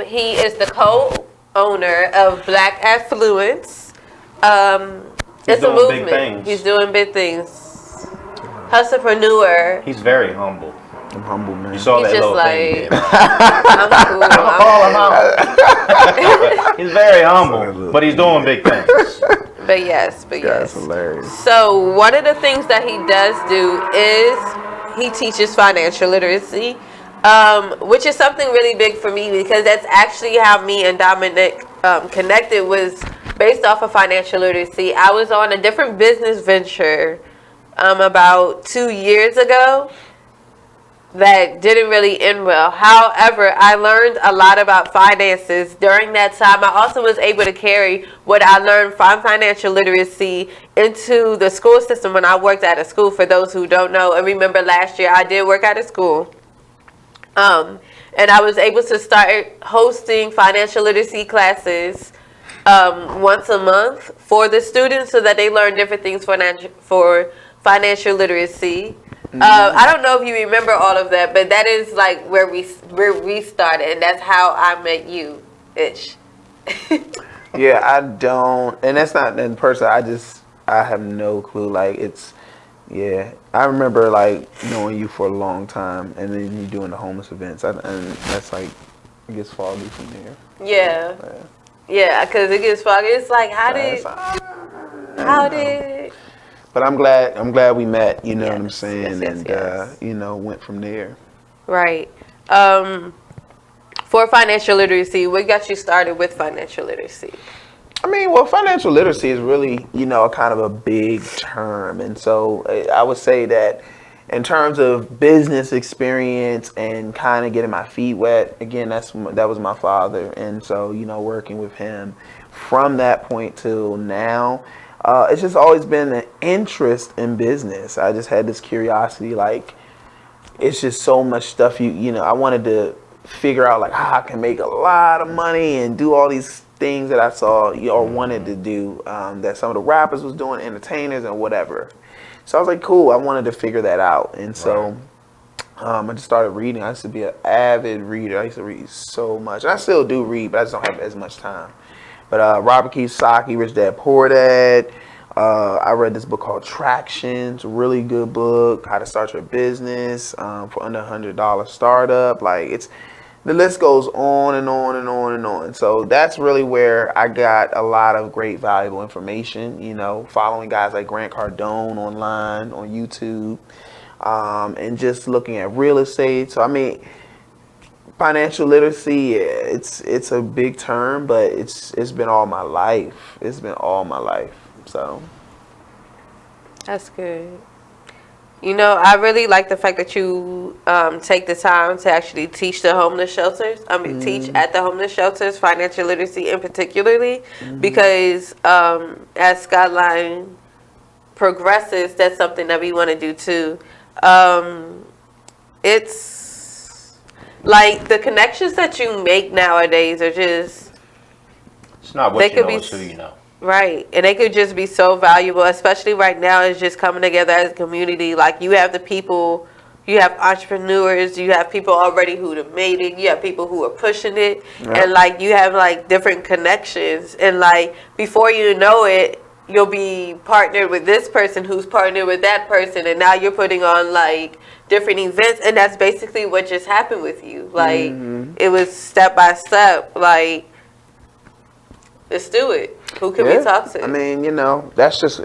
He is the co-owner of Black Affluence. It's a movement. Big things. He's doing big things. Hustlepreneur. He's very humble. I'm humble, man. You saw He's that just little like, thing. I'm cool. He's very humble, but he's doing big things. But yes. That's hilarious. So one of the things that he does do is he teaches financial literacy, which is something really big for me because that's actually how me and Dominic connected, was based off of financial literacy. I was on a different business venture about 2 years ago that didn't really end well. However, I learned a lot about finances during that time. I also was able to carry what I learned from financial literacy into the school system when I worked at a school. For those who don't know and remember, last year I did work at a school. And I was able to start hosting financial literacy classes once a month for the students so that they learn different things for financial literacy. I don't know if you remember all of that, but that is like where we started, and that's how I met you, ish. Yeah, I don't, and that's not in person. I have no clue. Like yeah. I remember like knowing you for a long time, and then you doing the homeless events, and that's like it gets foggy from there. Yeah, because it gets foggy. It's like how did? But I'm glad we met, you know what I'm saying, and you know, went from there. Right. For financial literacy, what got you started with financial literacy? I mean, well, financial literacy is really, a kind of a big term. And so I would say that in terms of business experience and kind of getting my feet wet, again, that was my father. And so, working with him from that point till now, it's just always been an interest in business. I just had this curiosity, like, it's just so much stuff I wanted to figure out, like, how I can make a lot of money and do all these things that I saw or wanted to do that some of the rappers was doing, entertainers and whatever. So I was like, cool, I wanted to figure that out. And so I just started reading. I used to be an avid reader. I used to read so much. And I still do read, but I just don't have as much time. But Robert Kiyosaki, Rich Dad Poor Dad. I read this book called Traction. It's a really good book. How to Start Your Business for under $100 startup. Like, the list goes on and on and on and on. So that's really where I got a lot of great valuable information, following guys like Grant Cardone online on YouTube, and just looking at real estate. So, I mean, financial literacy, it's a big term, but it's been all my life. It's been all my life. So that's good. I really like the fact that you take the time to actually teach the homeless shelters. Teach at the homeless shelters, financial literacy in particularly, because as Skylyne progresses, that's something that we want to do too. It's like the connections that you make nowadays are just... It's not what you know, it's who you know. Right. And they could just be so valuable, especially right now. It's just coming together as a community. Like, you have the people, you have entrepreneurs, you have people already who have made it, you have people who are pushing it. Yep. And, like, you have, like, different connections. And, like, before you know it, you'll be partnered with this person who's partnered with that person. And now you're putting on, like, different events. And that's basically what just happened with you. Like, it was step by step. Like, let's do it. Who can we talk to? I mean, that's just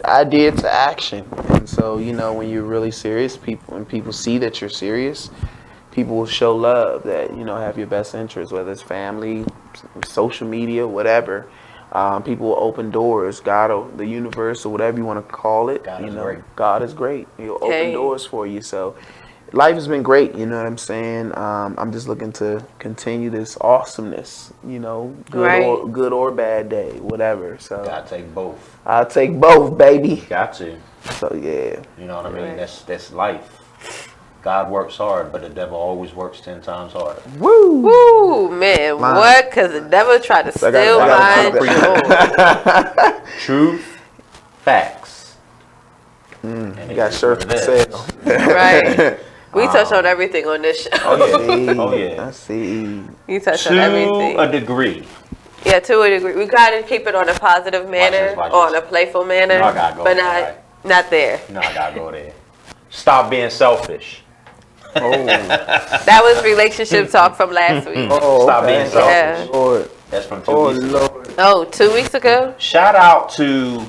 idea to action. And so, when you're really serious, when people see that you're serious, people will show love that, have your best interest, whether it's family, social media, whatever. People will open doors. God, the universe, or whatever you want to call it. God is great. He'll open doors for you. So life has been great, you know what I'm saying? I'm just looking to continue this awesomeness, good or bad day, whatever. So gotta take both. I'll take both, baby. Got to. So yeah. You know what I mean? That's life. God works hard, but the devil always works 10 times harder. Woo! Woo, man. What? Because the devil tried to steal mine. Truth, facts. And you got shirts for sale. Right. We touch on everything on this show. Oh yeah. I see. You touch on everything. To a degree. Yeah, to a degree. We gotta keep it on a positive manner, on a playful manner, no, I gotta go but there, not there. No, I gotta go there. Stop being selfish. Oh. That was relationship talk from last week. Stop being selfish. Yeah. Lord. That's from 2 weeks ago. Oh, 2 weeks ago? Shout out to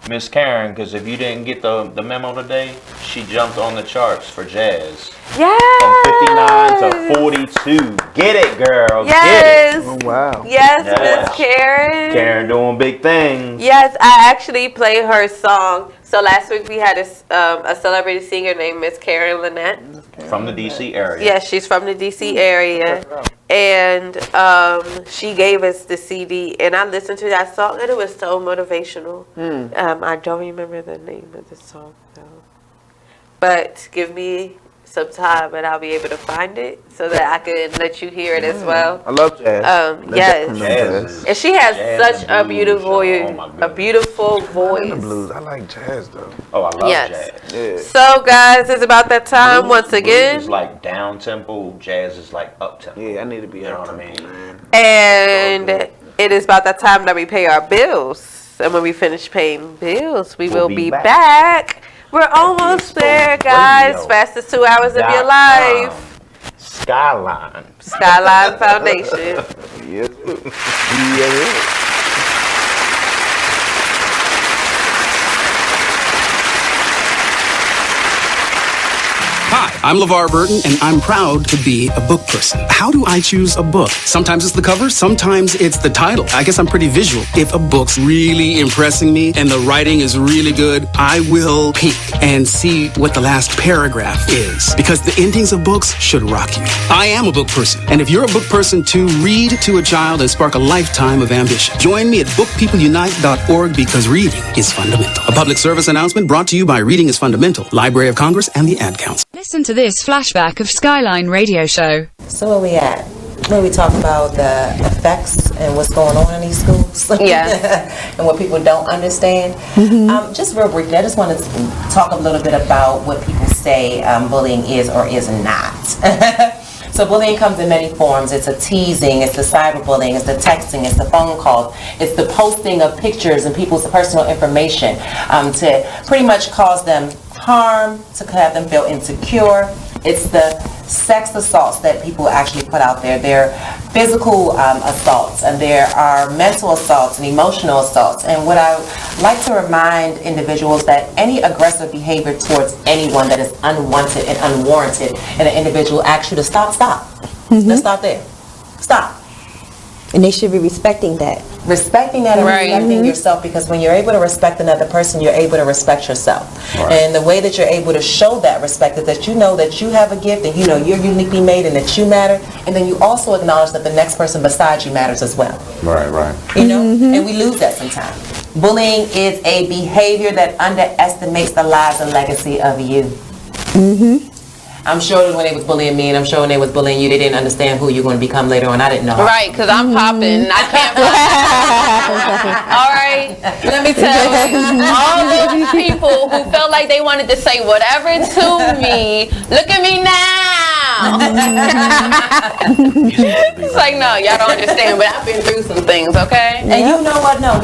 Miss Karen, because if you didn't get the memo today, she jumped on the charts for jazz. Yes. From 59 to 42. Get it, girl. Yes. Get it. Oh, wow. Yes, Miss Karen. Karen doing big things. Yes, I actually play her song. So last week we had a celebrated singer named Miss Karen Lynette. From the DC area. Yes, she's from the DC area. And she gave us the CD, and I listened to that song, and it was so motivational. I don't remember the name of the song, though. But give me some time, and I'll be able to find it so that I can let you hear it as well. I love jazz. Yes. Jazz. And she has Jazz such a beautiful, voice. Blues. I like jazz though. Oh, I love jazz. Yeah. So, guys, it's about that time once again. Blues is like down tempo. Jazz is like up tempo. Yeah, I need to be. You know what I mean? And it is about that time that we pay our bills. And when we finish paying bills, we'll be back. We're almost there, guys. Fastest 2 hours of your life. Skylyne. Skylyne Foundation. Yes. Hi, I'm LeVar Burton, and I'm proud to be a book person. How do I choose a book? Sometimes it's the cover, sometimes it's the title. I guess I'm pretty visual. If a book's really impressing me and the writing is really good, I will peek and see what the last paragraph is, because the endings of books should rock you. I am a book person, and if you're a book person too, read to a child and spark a lifetime of ambition. Join me at bookpeopleunite.org, because reading is fundamental. A public service announcement brought to you by Reading is Fundamental, Library of Congress, and the Ad Council. Listen to this flashback of Skylyne radio show. So where we at? Where we talk about the effects and what's going on in these schools. Yes. And what people don't understand. Just real briefly, I just want to talk a little bit about what people say bullying is or is not. So bullying comes in many forms. It's a teasing, it's the cyberbullying, it's the texting, it's the phone calls, it's the posting of pictures and people's personal information to pretty much cause them harm, to have them feel insecure. It's the sex assaults that people actually put out there. There are physical assaults, and there are mental assaults and emotional assaults. And what I like to remind individuals that any aggressive behavior towards anyone that is unwanted and unwarranted in an individual asks you to stop. Let's stop there. Stop. And they should be respecting that. Respecting that and respecting yourself, because when you're able to respect another person, you're able to respect yourself. Right. And the way that you're able to show that respect is that you know that you have a gift and you know you're uniquely made and that you matter, and then you also acknowledge that the next person beside you matters as well. Right. You know, and we lose that sometimes. Bullying is a behavior that underestimates the lives and legacy of you. I'm sure that when they was bullying me, and I'm sure when they was bullying you, they didn't understand who you're going to become later on. I didn't know. Right, because I'm popping. I can't. All right, let me tell you, all those people who felt like they wanted to say whatever to me, look at me now. It's like, no, y'all don't understand, but I've been through some things, okay? And you know what? No.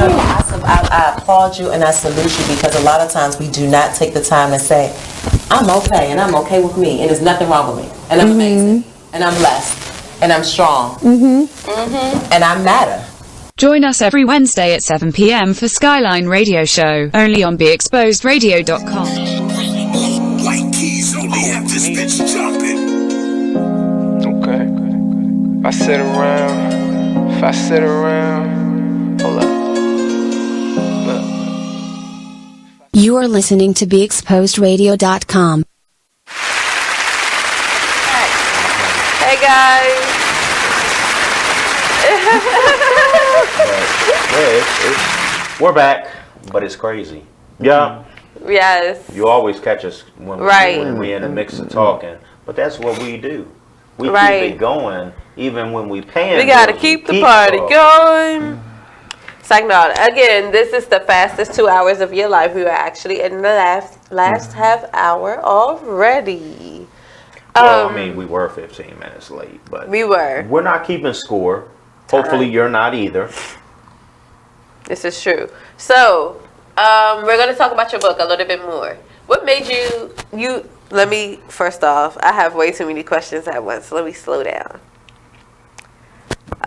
I applaud you and I salute you, because a lot of times we do not take the time to say, I'm okay, and I'm okay with me, and there's nothing wrong with me, and I'm amazing, and I'm blessed, and I'm strong, and I matter. Join us every Wednesday at 7 p.m. for Skylyne Radio Show, only on BeExposedRadio.com. Like keys only have this bitch jumping. Okay. If I sit around, hold up. You are listening to BeExposedRadio.com. Hey guys. We're back, but it's crazy. Yeah. Yes. You always catch us when we're in the mix of talking, but that's what we do. We keep it going, even when we pan. We gotta keep the party going. No, again, this is the fastest 2 hours of your life. We are actually in the last half hour already. Well, I mean, we were 15 minutes late, but we're not keeping score. Hopefully, you're not either. This is true. So, we're going to talk about your book a little bit more. What made you? Let me first off. I have way too many questions at once. So let me slow down.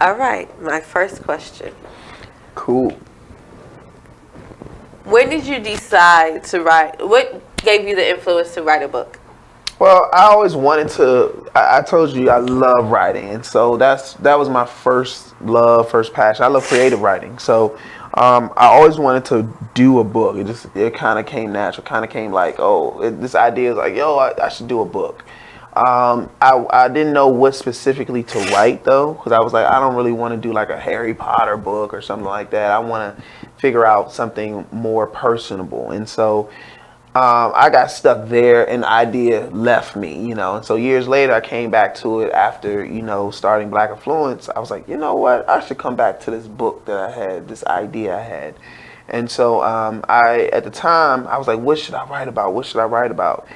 All right, my first question. Cool. When did you decide to write? What gave you the influence to write a book? Well, I always wanted to. I told you I love writing, and so that was my first love, first passion. I love creative writing, so I always wanted to do a book. It kind of came natural. Kind of came like, this idea is like, I should do a book. I didn't know what specifically to write though, because I was like, I don't really want to do like a Harry Potter book or something like that. I want to figure out something more personable, and so I got stuck there, and the idea left me, and so years later I came back to it after, starting Black Affluence. I was like, you know what, I should come back to this book that I had, this idea I had. And so at the time I was like, what should I write about?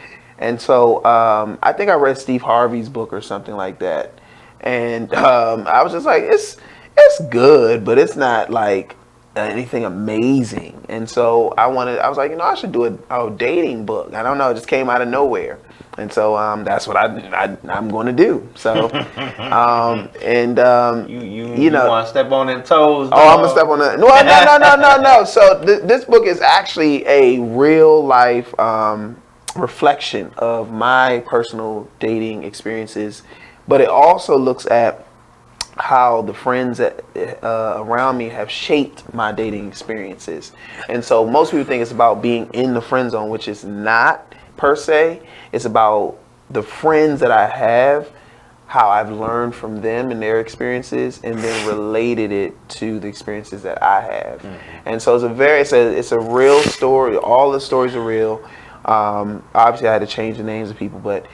And so I think I read Steve Harvey's book or something like that, and I was just like, it's good, but it's not like anything amazing. And so I was like, I should do a dating book. I don't know, it just came out of nowhere. And so that's what I'm going to do. So you want to step on them toes? Oh, I'm gonna step on that. No. So this book is actually a real life reflection of my personal dating experiences, but it also looks at how the friends that, around me have shaped my dating experiences. And so most people think it's about being in the friend zone, which is not per se. It's about the friends that I have, how I've learned from them and their experiences, and then related it to the experiences that I have. And so it's a real story. All the stories are real. Obviously I had to change the names of people, but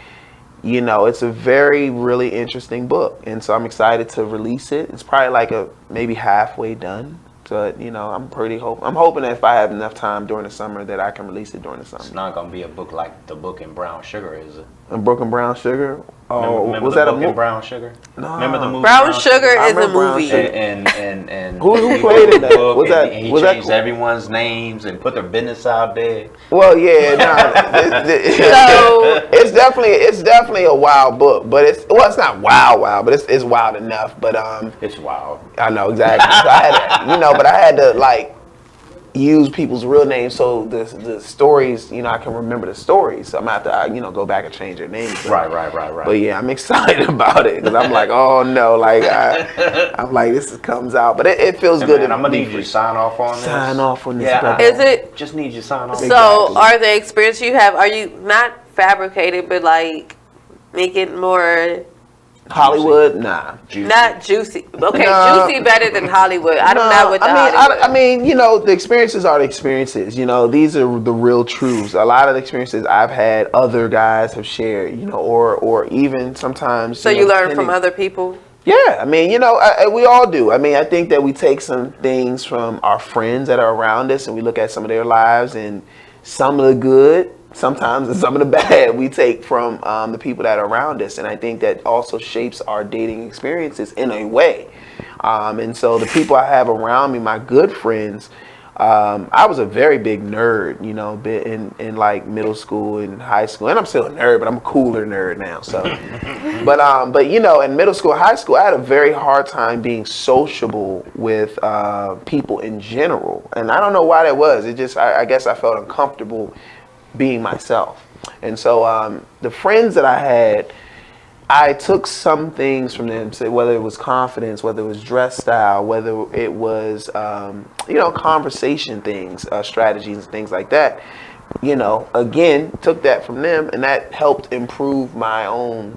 you know, it's a really interesting book, and so I'm excited to release it. It's probably like maybe halfway done. So, you know, I'm hoping that if I have enough time during the summer that I can release it during the summer. It's not gonna be a book like the book in Brown Sugar, is it? A book in Brown Sugar? Oh, remember was the that book a in Brown Sugar? No. Remember the movie Brown Sugar is a Brown movie. Sugar. And who played in that? Was that he was that changed everyone's names and put their business out there? Well, yeah, it's definitely a wild book, but it's not wild, but it's wild enough. But it's wild. I know exactly. So but I had to like use people's real names so the stories, you know, I can remember the stories. So I'm gonna have to, go back and change their names. Right. But yeah, I'm excited about it because I'm like, oh no, like I'm like this comes out, but it feels good. Man, I'm gonna need you to sign off on this. Sign off on this. Yeah, is it? Just need you to sign off. So, are the experience you have? Are you not fabricated, but like make it more? Hollywood, nah. Juicy. Not juicy. Okay, juicy better than Hollywood. I'm not with the Hollywood. I mean, the experiences are the experiences. These are the real truths. A lot of the experiences I've had, other guys have shared. Or even sometimes. So you learn from other people. Yeah, I mean, we all do. I mean, I think that we take some things from our friends that are around us, and we look at some of their lives, and some of the good. Sometimes and some of the bad we take from the people that are around us, and I think that also shapes our dating experiences in a way. And so the people I have around me, my good friends, I was a very big nerd, in like middle school and high school, and I'm still a nerd, but I'm a cooler nerd now. So, but in middle school, high school, I had a very hard time being sociable with people in general, and I don't know why that was. It just, I guess, I felt uncomfortable being myself. And so the friends that I had, I took some things from them, whether it was confidence, whether it was dress style, whether it was conversation things, strategies and things like that. Again, took that from them, and that helped improve my own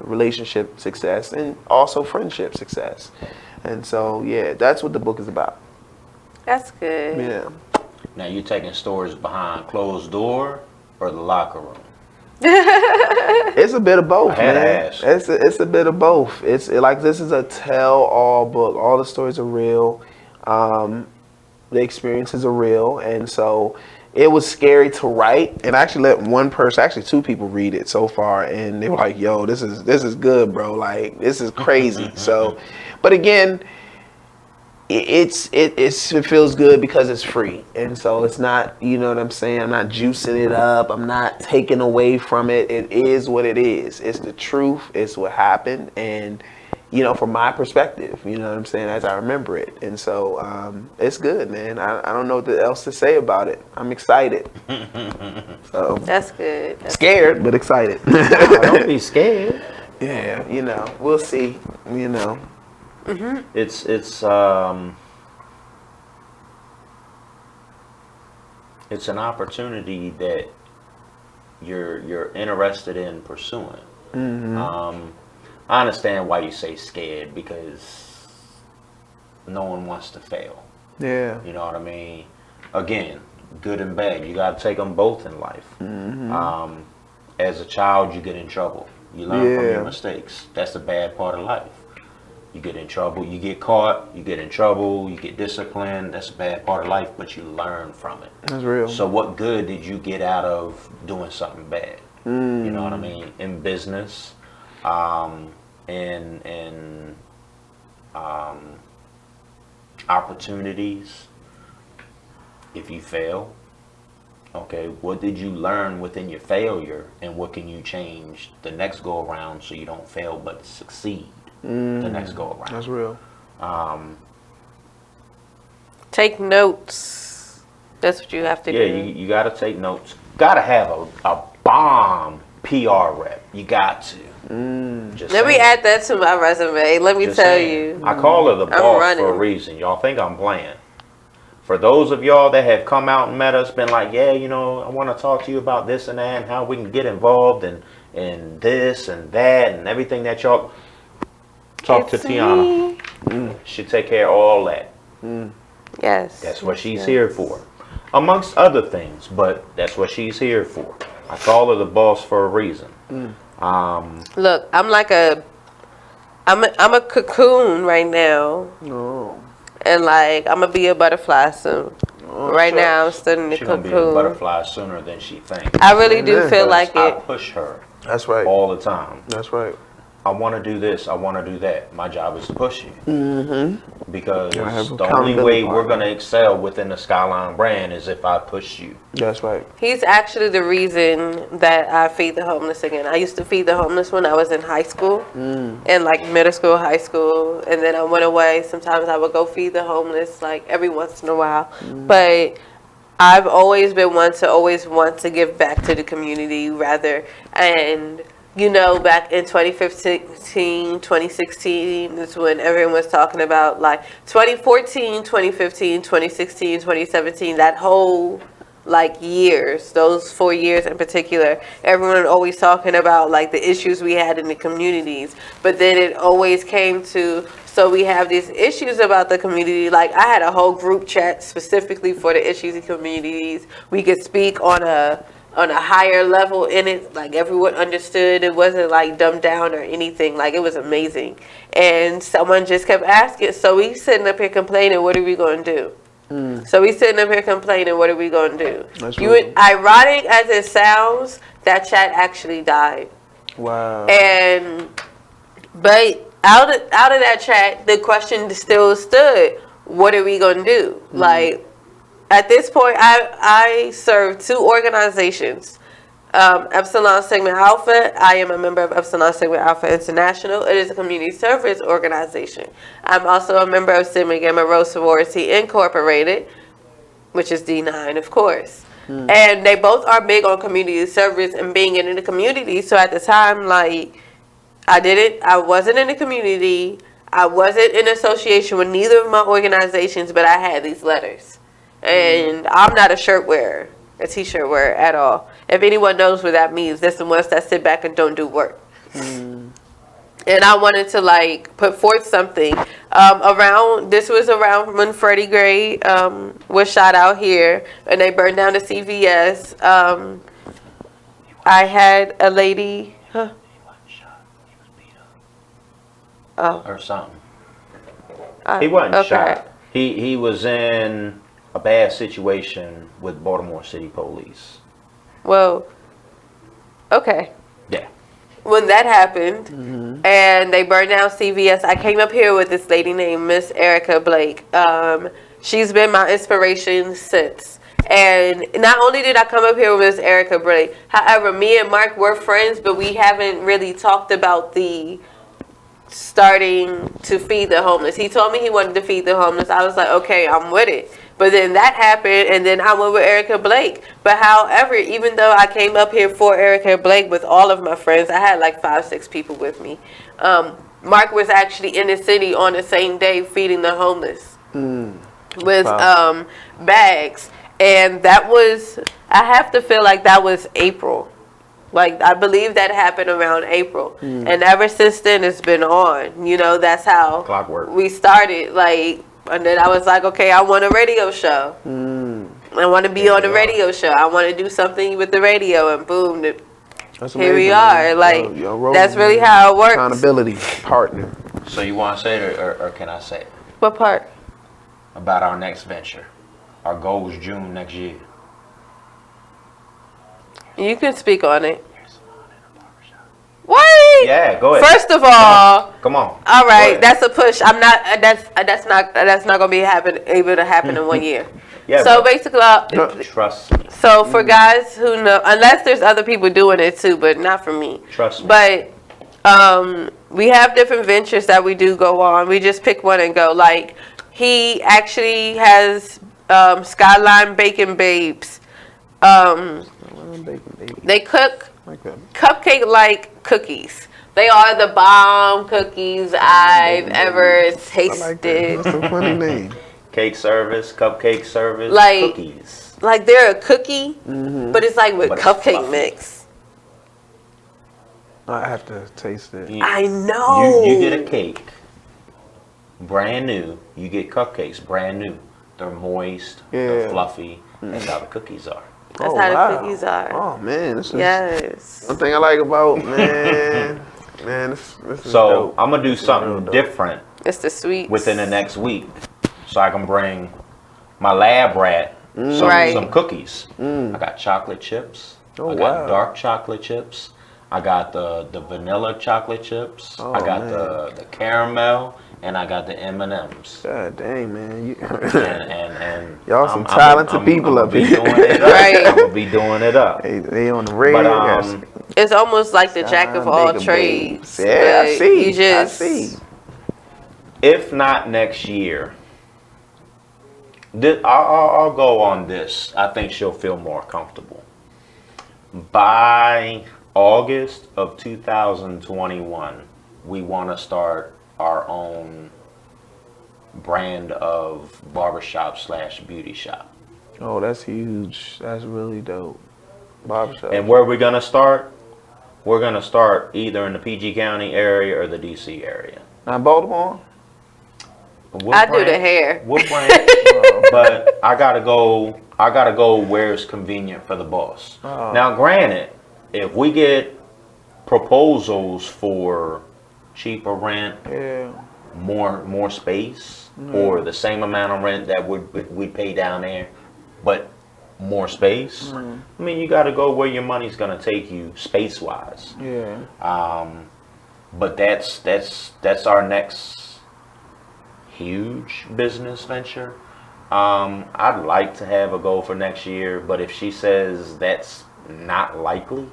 relationship success and also friendship success. And so yeah, that's what the book is about. That's good. Yeah. Now you taking stories behind closed door or the locker room? It's a bit of both, man. Ask. It's a bit of both. It's like this is a tell-all book. All the stories are real. The experiences are real, and so it was scary to write. And I actually let one person, actually two people, read it so far, and they were like, "Yo, this is good, bro. Like this is crazy." So, but again. It feels good because it's free, and so it's not, you know what I'm saying, I'm not juicing it up, I'm not taking away from it. It is what it is. It's the truth. It's what happened, and from my perspective, you know what I'm saying, as I remember it. And so it's good, man. I don't know what else to say about it. I'm excited. So that's good. That's scared but excited. Don't be scared. Yeah, we'll see. Mm-hmm. It's an opportunity that you're interested in pursuing. Mm-hmm. I understand why you say scared, because no one wants to fail. Yeah. You know what I mean? Again, good and bad. You got to take them both in life. Mm-hmm. As a child, you get in trouble. You learn from your mistakes. That's the bad part of life. You get in trouble, you get caught, you get in trouble, you get disciplined. That's a bad part of life, but you learn from it. That's real. So what good did you get out of doing something bad? You know what I mean? In business, in opportunities, if you fail, okay, what did you learn within your failure, and what can you change the next go around so you don't fail but succeed the next go around? That's real. Take notes. That's what you have to do. Yeah, you got to take notes. Got to have bomb PR rep. You got to. Just Let me saying. add that to my resume. Let me Just tell saying. you. I call her the I'm boss running. for a reason. Y'all think I'm playing. For those of y'all that have come out and met us, been like, yeah, you know, I want to talk to you about this and that and how we can get involved and this and that and everything that y'all talk to Tiana. She take care of all that. Yes. That's what she's here for. Amongst other things, but that's what she's here for. I call her the boss for a reason. Look, I'm like I'm a cocoon right now. And like I'm gonna be a butterfly soon. Right now I'm still in the She's gonna be a cocoon. butterfly sooner than she thinks. I really do feel like I it. push her. That's right. All the time. That's right. I want to do this. I want to do that. My job is to push you. Because Gotta have the only way accountability we're going to excel within the Skylyne brand is if I push you. That's right. He's actually the reason that I feed the homeless again. I used to feed the homeless when I was in high school, and like middle school, high school, and then I went away. Sometimes I would go feed the homeless like every once in a while. But I've always been one to always want to give back to the community rather. And you know, back in 2015, 2016 is when everyone was talking about like 2014, 2015, 2016, 2017, that whole like years, those 4 years in particular, everyone always talking about like the issues we had in the communities. But then it always came to, so we have these issues about the community. Like I had a whole group chat specifically for the issues in communities. We could speak on a higher level in it, like everyone understood. It wasn't like dumbed down or anything. Like it was amazing. And someone just kept asking, so we sitting up here complaining, what are we going to do? So we sitting up here complaining, what are we going to do? That's ironic as it sounds, that chat actually died. Wow. But out of that chat, the question still stood, what are we going to do? Like, at this point, I serve 2 organizations. Epsilon Sigma Alpha. I am a member of Epsilon Sigma Alpha International. It is a community service organization. I'm also a member of Sigma Gamma Rho Sorority Incorporated, which is D9, of course. And they both are big on community service and being in the community. So at the time, like, I wasn't in the community. I wasn't in association with neither of my organizations, but I had these letters. And I'm not a shirt wearer, a t-shirt wearer at all. If anyone knows what that means, that's the ones that sit back and don't do work. And I wanted to like put forth something this was around when Freddie Gray was shot out here and they burned down the CVS. I had a lady, Or something. He wasn't shot. He was in a bad situation with Baltimore City Police. Well, okay. Yeah. When that happened and they burned down CVS, I came up here with this lady named Miss Erica Blake. She's been my inspiration since. And not only did I come up here with Miss Erica Blake, however, me and Mark were friends, but we haven't really talked about the starting to feed the homeless. He told me he wanted to feed the homeless. I was like, okay, I'm with it. But then that happened, and then I went with Erica Blake. But however, even though I came up here for Erica Blake with all of my friends, I had like 5-6 people with me. Mark was actually in the city on the same day feeding the homeless with bags. And that was, I have to feel like that was April. Like, I believe that happened around April. And ever since then, it's been on. You know, that's how Clockwork. We started. Like, and then I was like, okay, I want a radio show. I want to be on the radio show. I want to do something with the radio. And boom, here we are. Like, that's really how it works. Accountability partner. So you want to say it or can I say it? What part? About our next venture. Our goal is June next year. You can speak on it. What? Yeah, go ahead. First of all, come on. All right, that's a push. I'm not. That's not gonna be able to happen in 1 year. Yeah. So basically, trust me. So for guys who know, unless there's other people doing it too, but not for me. Trust me. But we have different ventures that we do go on. We just pick one and go. Like he actually has Skylyne Bacon Babes. They cook Like that. cupcake-like cookies. They are the bomb cookies I've ever tasted. That's a funny name. Cake service, cupcake service, Like- cookies. Like they're a cookie, Mm-hmm. but it's like with But it's cupcake fluffy. mix. I have to taste it. I know. You get a cake, brand new. You get cupcakes, brand new. They're moist, they're Yeah. fluffy. That's how the cookies are. That's Oh, how wow. the cookies are. Oh man, this is Yes. one thing I like about man. This is So dope. I'm gonna do This is something real dope. different It's the sweets. within the next week, so I can bring my lab rat some, Right. some cookies. I got chocolate chips. Oh, I got wow. dark chocolate chips. I got the vanilla chocolate chips. Oh, I got man. the caramel, and I got the M&Ms. God dang, man. You And y'all some talented people up be here. doing it up. Right. I'm gonna be doing it up. They on the radio. But It's almost like the jack of all trades. Yeah, I Like, see. You just, I see. if not next year, I'll go on this. I think she'll feel more comfortable. By August of 2021, we want to start our own brand of barbershop / beauty shop. Oh, that's huge. That's really dope. Barbershop. And where are we going to start? We're going to start either in the PG County area or the DC area. Now Baltimore. I do the hair. What brand? But I gotta go where it's convenient for the boss. Oh. Now, granted, if we get proposals for cheaper rent, Yeah. more space, Mhm. or the same amount of rent that we pay down there, but more space. Mhm. I mean, you got to go where your money's gonna take you space wise. Yeah. But that's our next huge business venture. I'd like to have a goal for next year, but if she says that's not likely,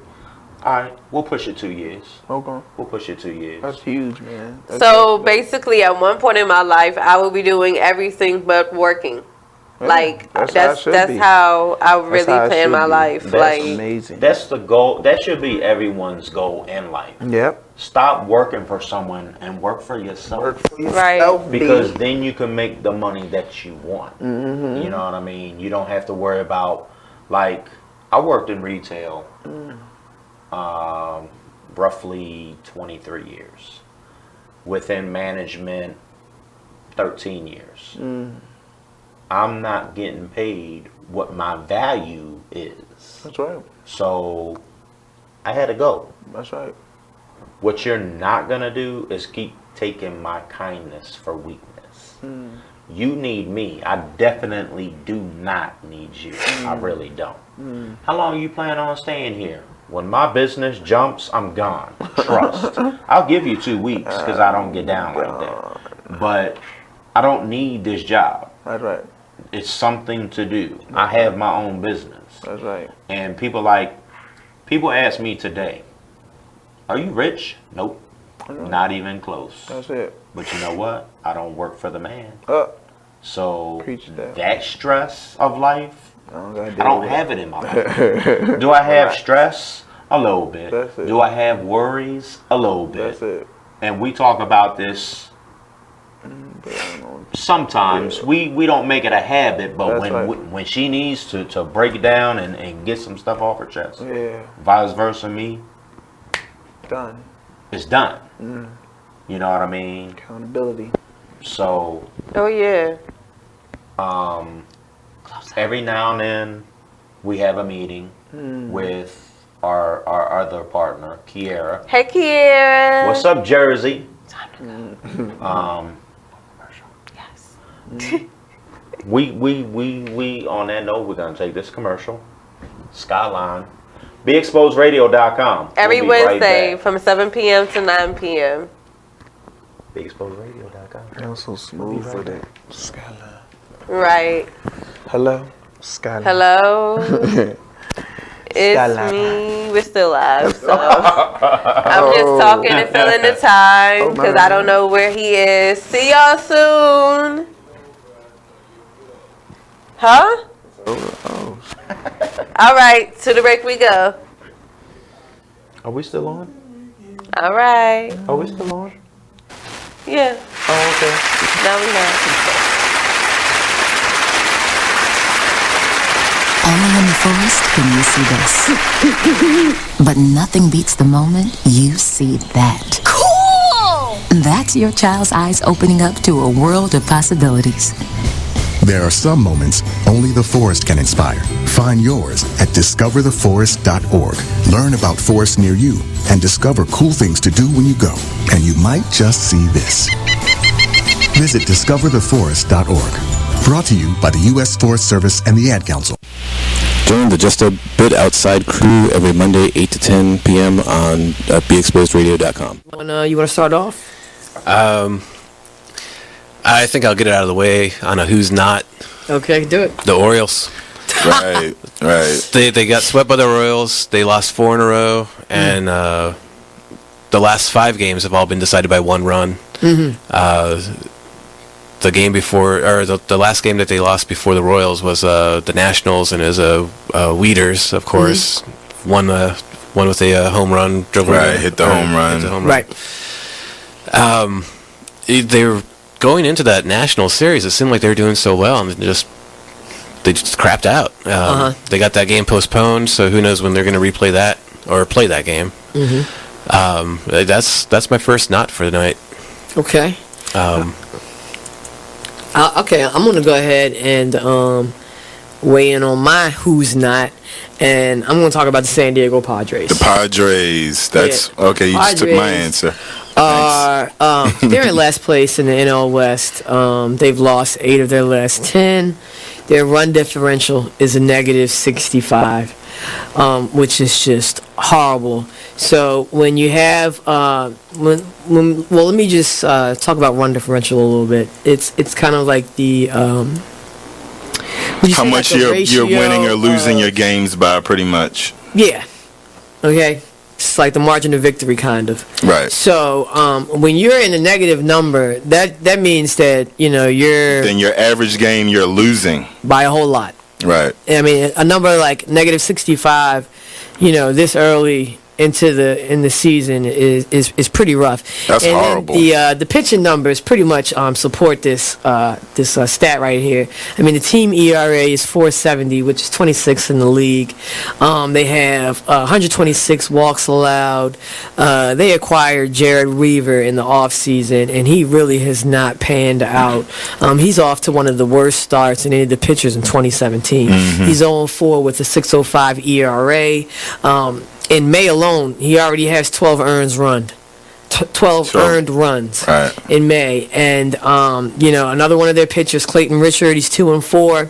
all right, we'll push it 2 years. Okay. We'll push it 2 years. That's huge, man. That's So basically, at one point in my life, I will be doing everything but working. Yeah, Like that's that's how it should be. how I That's really how it plan should my be. life. That's Like amazing. That's the goal. That should be everyone's goal in life. Yep. Stop working for someone and work for yourself. Work for Right. yourself, Because B. then you can make the money that you want. Mhm. You know what I mean? You don't have to worry about, like, I worked in retail roughly 23 years. Within management, 13 years. I'm not getting paid what my value is. That's right. So I had to go. That's right. What you're not going to do is keep taking my kindness for weakness. You need me. I definitely do not need you. I really don't. How long you plan on staying here? When my business jumps, I'm gone. Trust. I'll give you 2 weeks because I don't get down like that. But I don't need this job. That's right. It's something to do. I have my own business. That's right. And people ask me today, are you rich? Nope. Not even close. That's it. But you know what? I don't work for the man. So Preach that. that stress of life, I I don't have it in my life. Do I have stress? A little bit. That's it. Do I have worries? A little bit. That's it. And we talk about this sometimes. We don't make it a habit, but That's when right. when she needs to break it down and get some stuff off her chest, Yeah. vice versa me, Done. it's done. Mm. You know what I mean? Accountability. So oh yeah. Every now and then we have a meeting with our other partner, Kiera. Hey Kiera. What's up, Jersey? We on that note, we're gonna take this commercial. Skylyne. BeExposedRadio.com. Every We'll be right Wednesday back. from 7 p.m. to 9 p.m. BeExposedRadio.com. That was so smooth with it. Skyline. Right. Hello. Skyline. Hello. It's Skyline. me. We're still live, so I'm just talking and filling the time because I don't know where he is. See y'all soon. Huh? All right, to the break we go. Are we still on? All right. Are we still on? Yeah. Oh, okay. No, we not. Only in the forest can you see this. But nothing beats the moment you see that. Cool! That's your child's eyes opening up to a world of possibilities. There are some moments only the forest can inspire. Find yours at discovertheforest.org. Learn about forests near you and discover cool things to do when you go. And you might just see this. Visit discovertheforest.org. Brought to you by the U.S. Forest Service and the Ad Council. Join the Just a Bit Outside crew every Monday, 8 to 10 p.m. on BeExposedRadio.com. You want to start off? I think I'll get it out of the way on a who's not. Okay, do it. The Orioles. Right. They got swept by the Royals. They lost 4 in a row, and the last 5 games have all been decided by 1 run. Mm-hmm. The game before, or the last game that they lost before the Royals was the Nationals, and it was Weeders, of course, won with a home run. Hit the home run. Right. They were going into that National Series. It seemed like they were doing so well, and they just crapped out. They got that game postponed, so who knows when they're going to replay that or play that game. Mm-hmm. That's my first not for the night. Okay. Okay, I'm going to go ahead and weigh in on my who's not, and I'm going to talk about the San Diego Padres. The Padres. That's okay. You just took my answer. They're in last place in the NL West. They've lost 8 of their last 10. Their run differential is a negative 65, which is just horrible. So when you have well, let me just talk about run differential a little bit. It's kind of like the how much you're winning or losing your games by, pretty much. Yeah. Okay. It's like the margin of victory, kind of. Right. So when you're in a negative number, that means that you're. Then your average game you're losing by a whole lot. Right. I mean, a number like negative 65, this early into the season is pretty rough. That's horrible. Then the pitching numbers pretty much support this stat right here. I mean, the team ERA is 4.70, which is 26th in the league. They have 126 walks allowed. They acquired Jared Weaver in the offseason, and he really has not panned out. He's off to one of the worst starts in any of the pitchers in 2017. Mm-hmm. He's 0-4 with a 6.05 ERA. In May alone, he already has 12 earned runs. 12 earned runs in May. And, another one of their pitchers, Clayton Richard, he's 2-4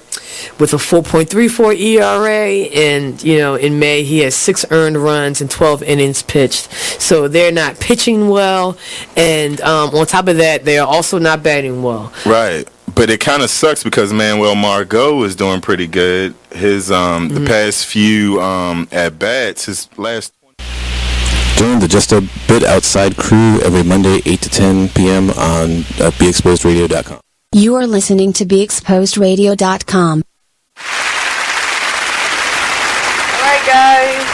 with a 4.34 ERA. And, in May, he has 6 earned runs and 12 innings pitched. So they're not pitching well. And on top of that, they are also not batting well. Right. But it kind of sucks because Manuel Margot is doing pretty good. His the past few at bats, his last. Join the Just a Bit Outside crew every Monday, 8 to 10 p.m. on BeExposedRadio.com. You are listening to BeExposedRadio.com. All right, guys.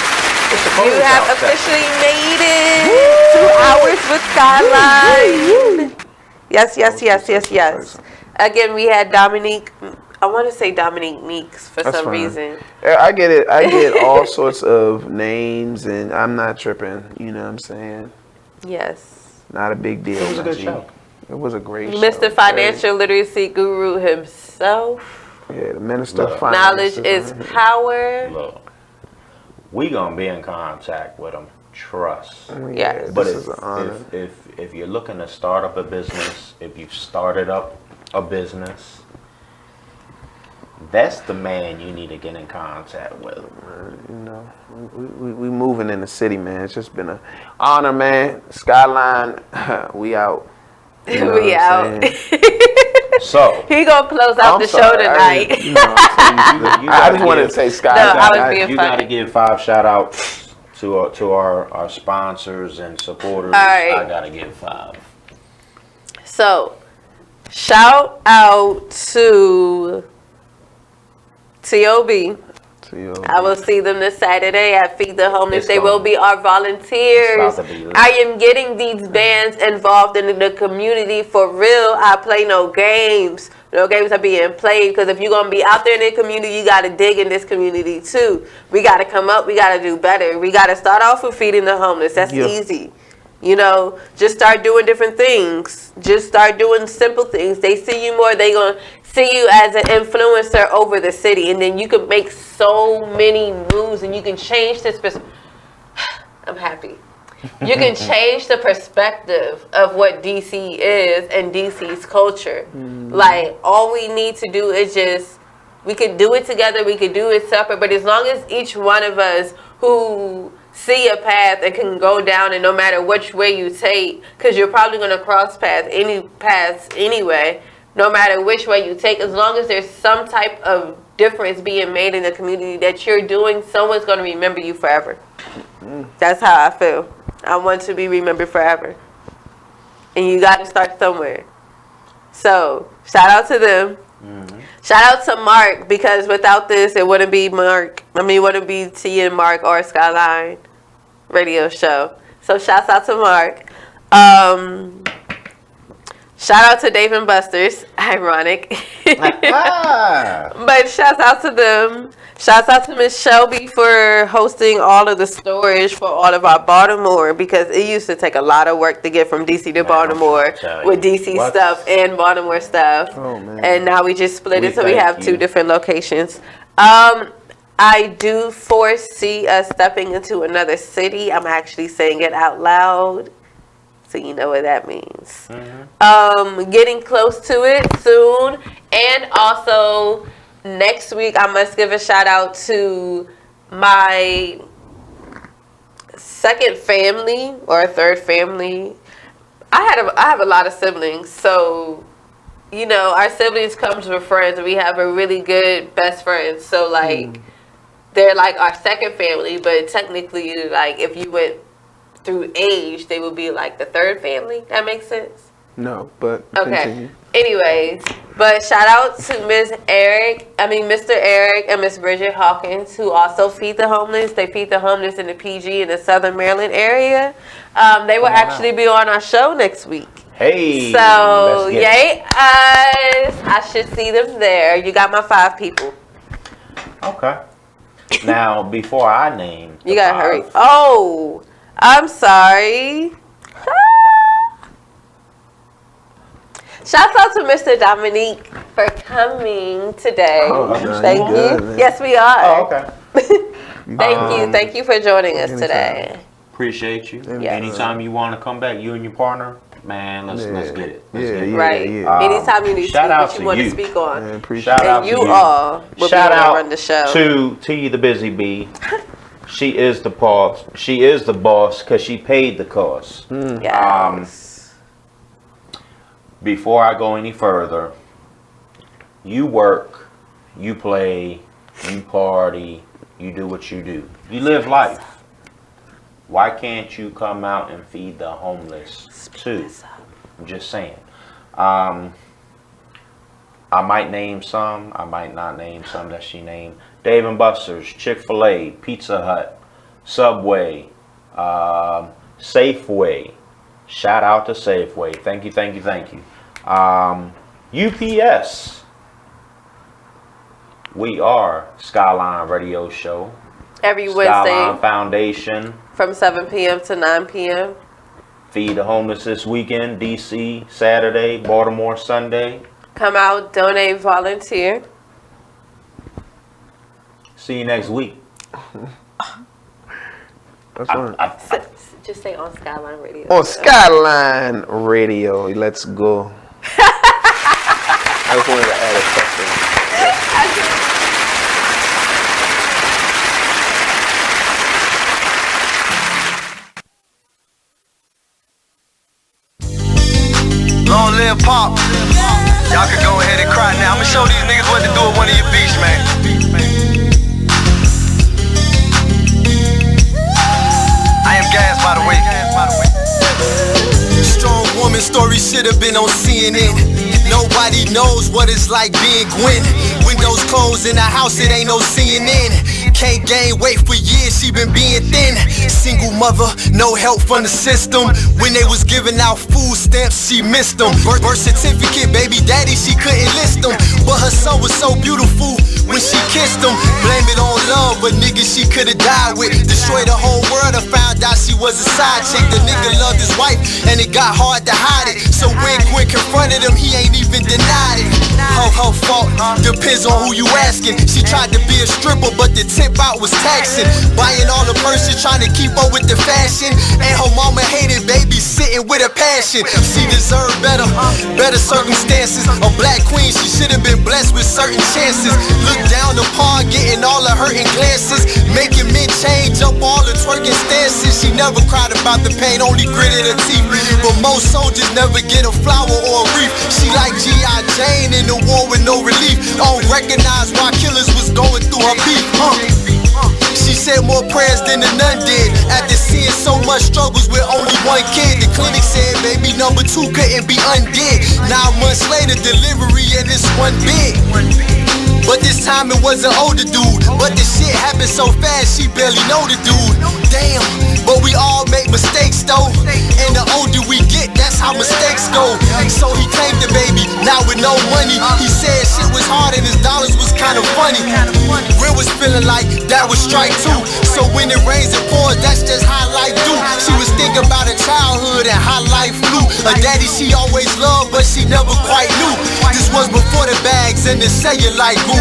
You have officially made it 2 hours with Skylyne. Yes. Again, we had Dominic. I want to say Dominic Meeks for some reason. I get it. I get all sorts of names, and I'm not tripping. You know what I'm saying? Yes. Not a big deal. It was a good show. It was a great show. Mr. Financial Literacy Guru himself. Yeah, the Minister of Finance. Knowledge is power. Look, we gonna be in contact with him. Trust. Yes. But if you're looking to start up a business, if you've started up a business, that's the man you need to get in contact with. We moving in the city, man. It's just been an honor, man. Skylyne, we out. We out. So he gonna close out the show tonight. I just wanted to say Skylyne. You gotta give 5 shout outs to our sponsors and supporters. All right. I gotta give 5. So, shout out to TOB. I will see them this Saturday at Feed the Homeless. It's They will be our volunteers. I am getting these bands involved in the community for real. I play no games. No games are being played, because if you're going to be out there in the community, you got to dig in this community too. We got to come up. We got to do better. We got to start off with feeding the homeless. That's easy. You know, just start doing different things. Just start doing simple things. They see you more, they going to see you as an influencer over the city. And then you can make so many moves and you can change this. I'm happy. You can change the perspective of what DC is and DC's culture. Like, all we need to do is just, we can do it together, we can do it separate, but as long as each one of us who see a path and can go down, and no matter which way you take, because you're probably going to cross paths anyway, no matter which way you take, as long as there's some type of difference being made in the community that you're doing, someone's going to remember you forever. That's how I feel. I want to be remembered forever. And you got to start somewhere. So, shout out to them. Shout out to Mark, because without this, it wouldn't be Mark. I mean, it wouldn't be T and Mark or Skylyne radio show. So, shouts out to Mark. Shout out to Dave and Buster's. Ironic. But shouts out to them. Shouts out to Miss Shelby for hosting all of the storage for all of our Baltimore, because it used to take a lot of work to get from DC to Baltimore with DC stuff and Baltimore stuff. Oh, man. And now we just split it, so we have two different locations. I do foresee us stepping into another city. I'm actually saying it out loud, so you know what that means. Getting close to it soon. And also, next week, I must give a shout out to my second family or third family. I have a lot of siblings, so you know, our siblings comes with friends, and we have a really good best friend. So like, they're like our second family, but technically, like, if you went through age, they would be like the third family. That makes sense? No, but okay. Continue. Anyways, but shout out to Mr. Eric and Miss Bridget Hawkins, who also feed the homeless. They feed the homeless in the PG in the Southern Maryland area. They will actually be on our show next week. Hey, so yay us! I should see them there. You got my 5 people. Okay. Now, before I name, you gotta hurry. Oh, I'm sorry. Shouts out to Mr. Dominic for coming today. Thank you. Good, yes, we are. Oh, okay. Thank you for joining us today. Appreciate you. Yes. Anytime you want to come back, you and your partner, man, let's get it. Right. Anytime you need to speak, what you want to speak on. Shout out to you. All will Shout be able out to run the show. to T the Busy Bee. She is the boss. She is the boss because she paid the cost. Yes. Before I go any further, you work, you play, you party, you do what you do. You live life. Why can't you come out and feed the homeless too? I'm just saying. I might name some. I might not name some that she named. Dave & Buster's, Chick-fil-A, Pizza Hut, Subway, Safeway. Shout out to Safeway. Thank you, thank you, thank you. UPS. We are Skylyne Radio Show. Every Wednesday. Skylyne Foundation. From 7 p.m. to 9 p.m. Feed the homeless this weekend. DC Saturday, Baltimore Sunday. Come out, donate, volunteer. See you next week. That's right. Just say on Skylyne Radio. On Skylyne Radio, let's go. I just wanted to add a question. Long live Pop. Y'all can go ahead and cry now. I'ma show these niggas what to do with one of your beats, man. I am Gas, by the way. Strong woman story should have been on CNN. Nobody knows what it's like being Gwen. Windows closed in the house, it ain't no CNN. Can't gain weight for years, she been being thin. Single mother, no help from the system. When they was giving out food stamps, she missed them. Birth certificate, baby daddy, she couldn't list them. But her son was so beautiful when she kissed him. Blame it on love, but nigga she could've died with. Destroyed the whole world and found out she was a side chick. The nigga loved his wife and it got hard to hide it. So when Gwen confronted him, he ain't even denied it. Her fault, depends on who you asking. She tried to be a stripper, but the tip out was taxing. Buying all the purses, trying to keep up with the fashion. And her mama hated babysitting with a passion. She deserved better circumstances. A black queen, she should've been blessed with certain chances. Looked down upon, getting all the hurting glances. Making men change up all the twerking stances. She never cried about the pain, only gritted her teeth. But most soldiers never get a flower or a wreath. She like G.I. Jane in the war with no relief. Unrecognized why killers was going through her beef. She said more prayers than the nun did. After seeing so much struggles with only one kid, the clinic said baby number 2 couldn't be undid. 9 months later, delivery and it's one big. But this time it was an older dude. But the shit happened so fast, she barely know the dude. Damn, but we all make mistakes though. And the older we get, that's how mistakes go. So he claimed the baby, now with no money. He said shit was hard and his dollars was kinda funny. Ren was feeling like that was strike 2. So when it rains and pours, that's just how life do. She was thinking about her childhood and how life flew. Her daddy she always loved, but she never quite knew. This was before the bags and the cellulite grew.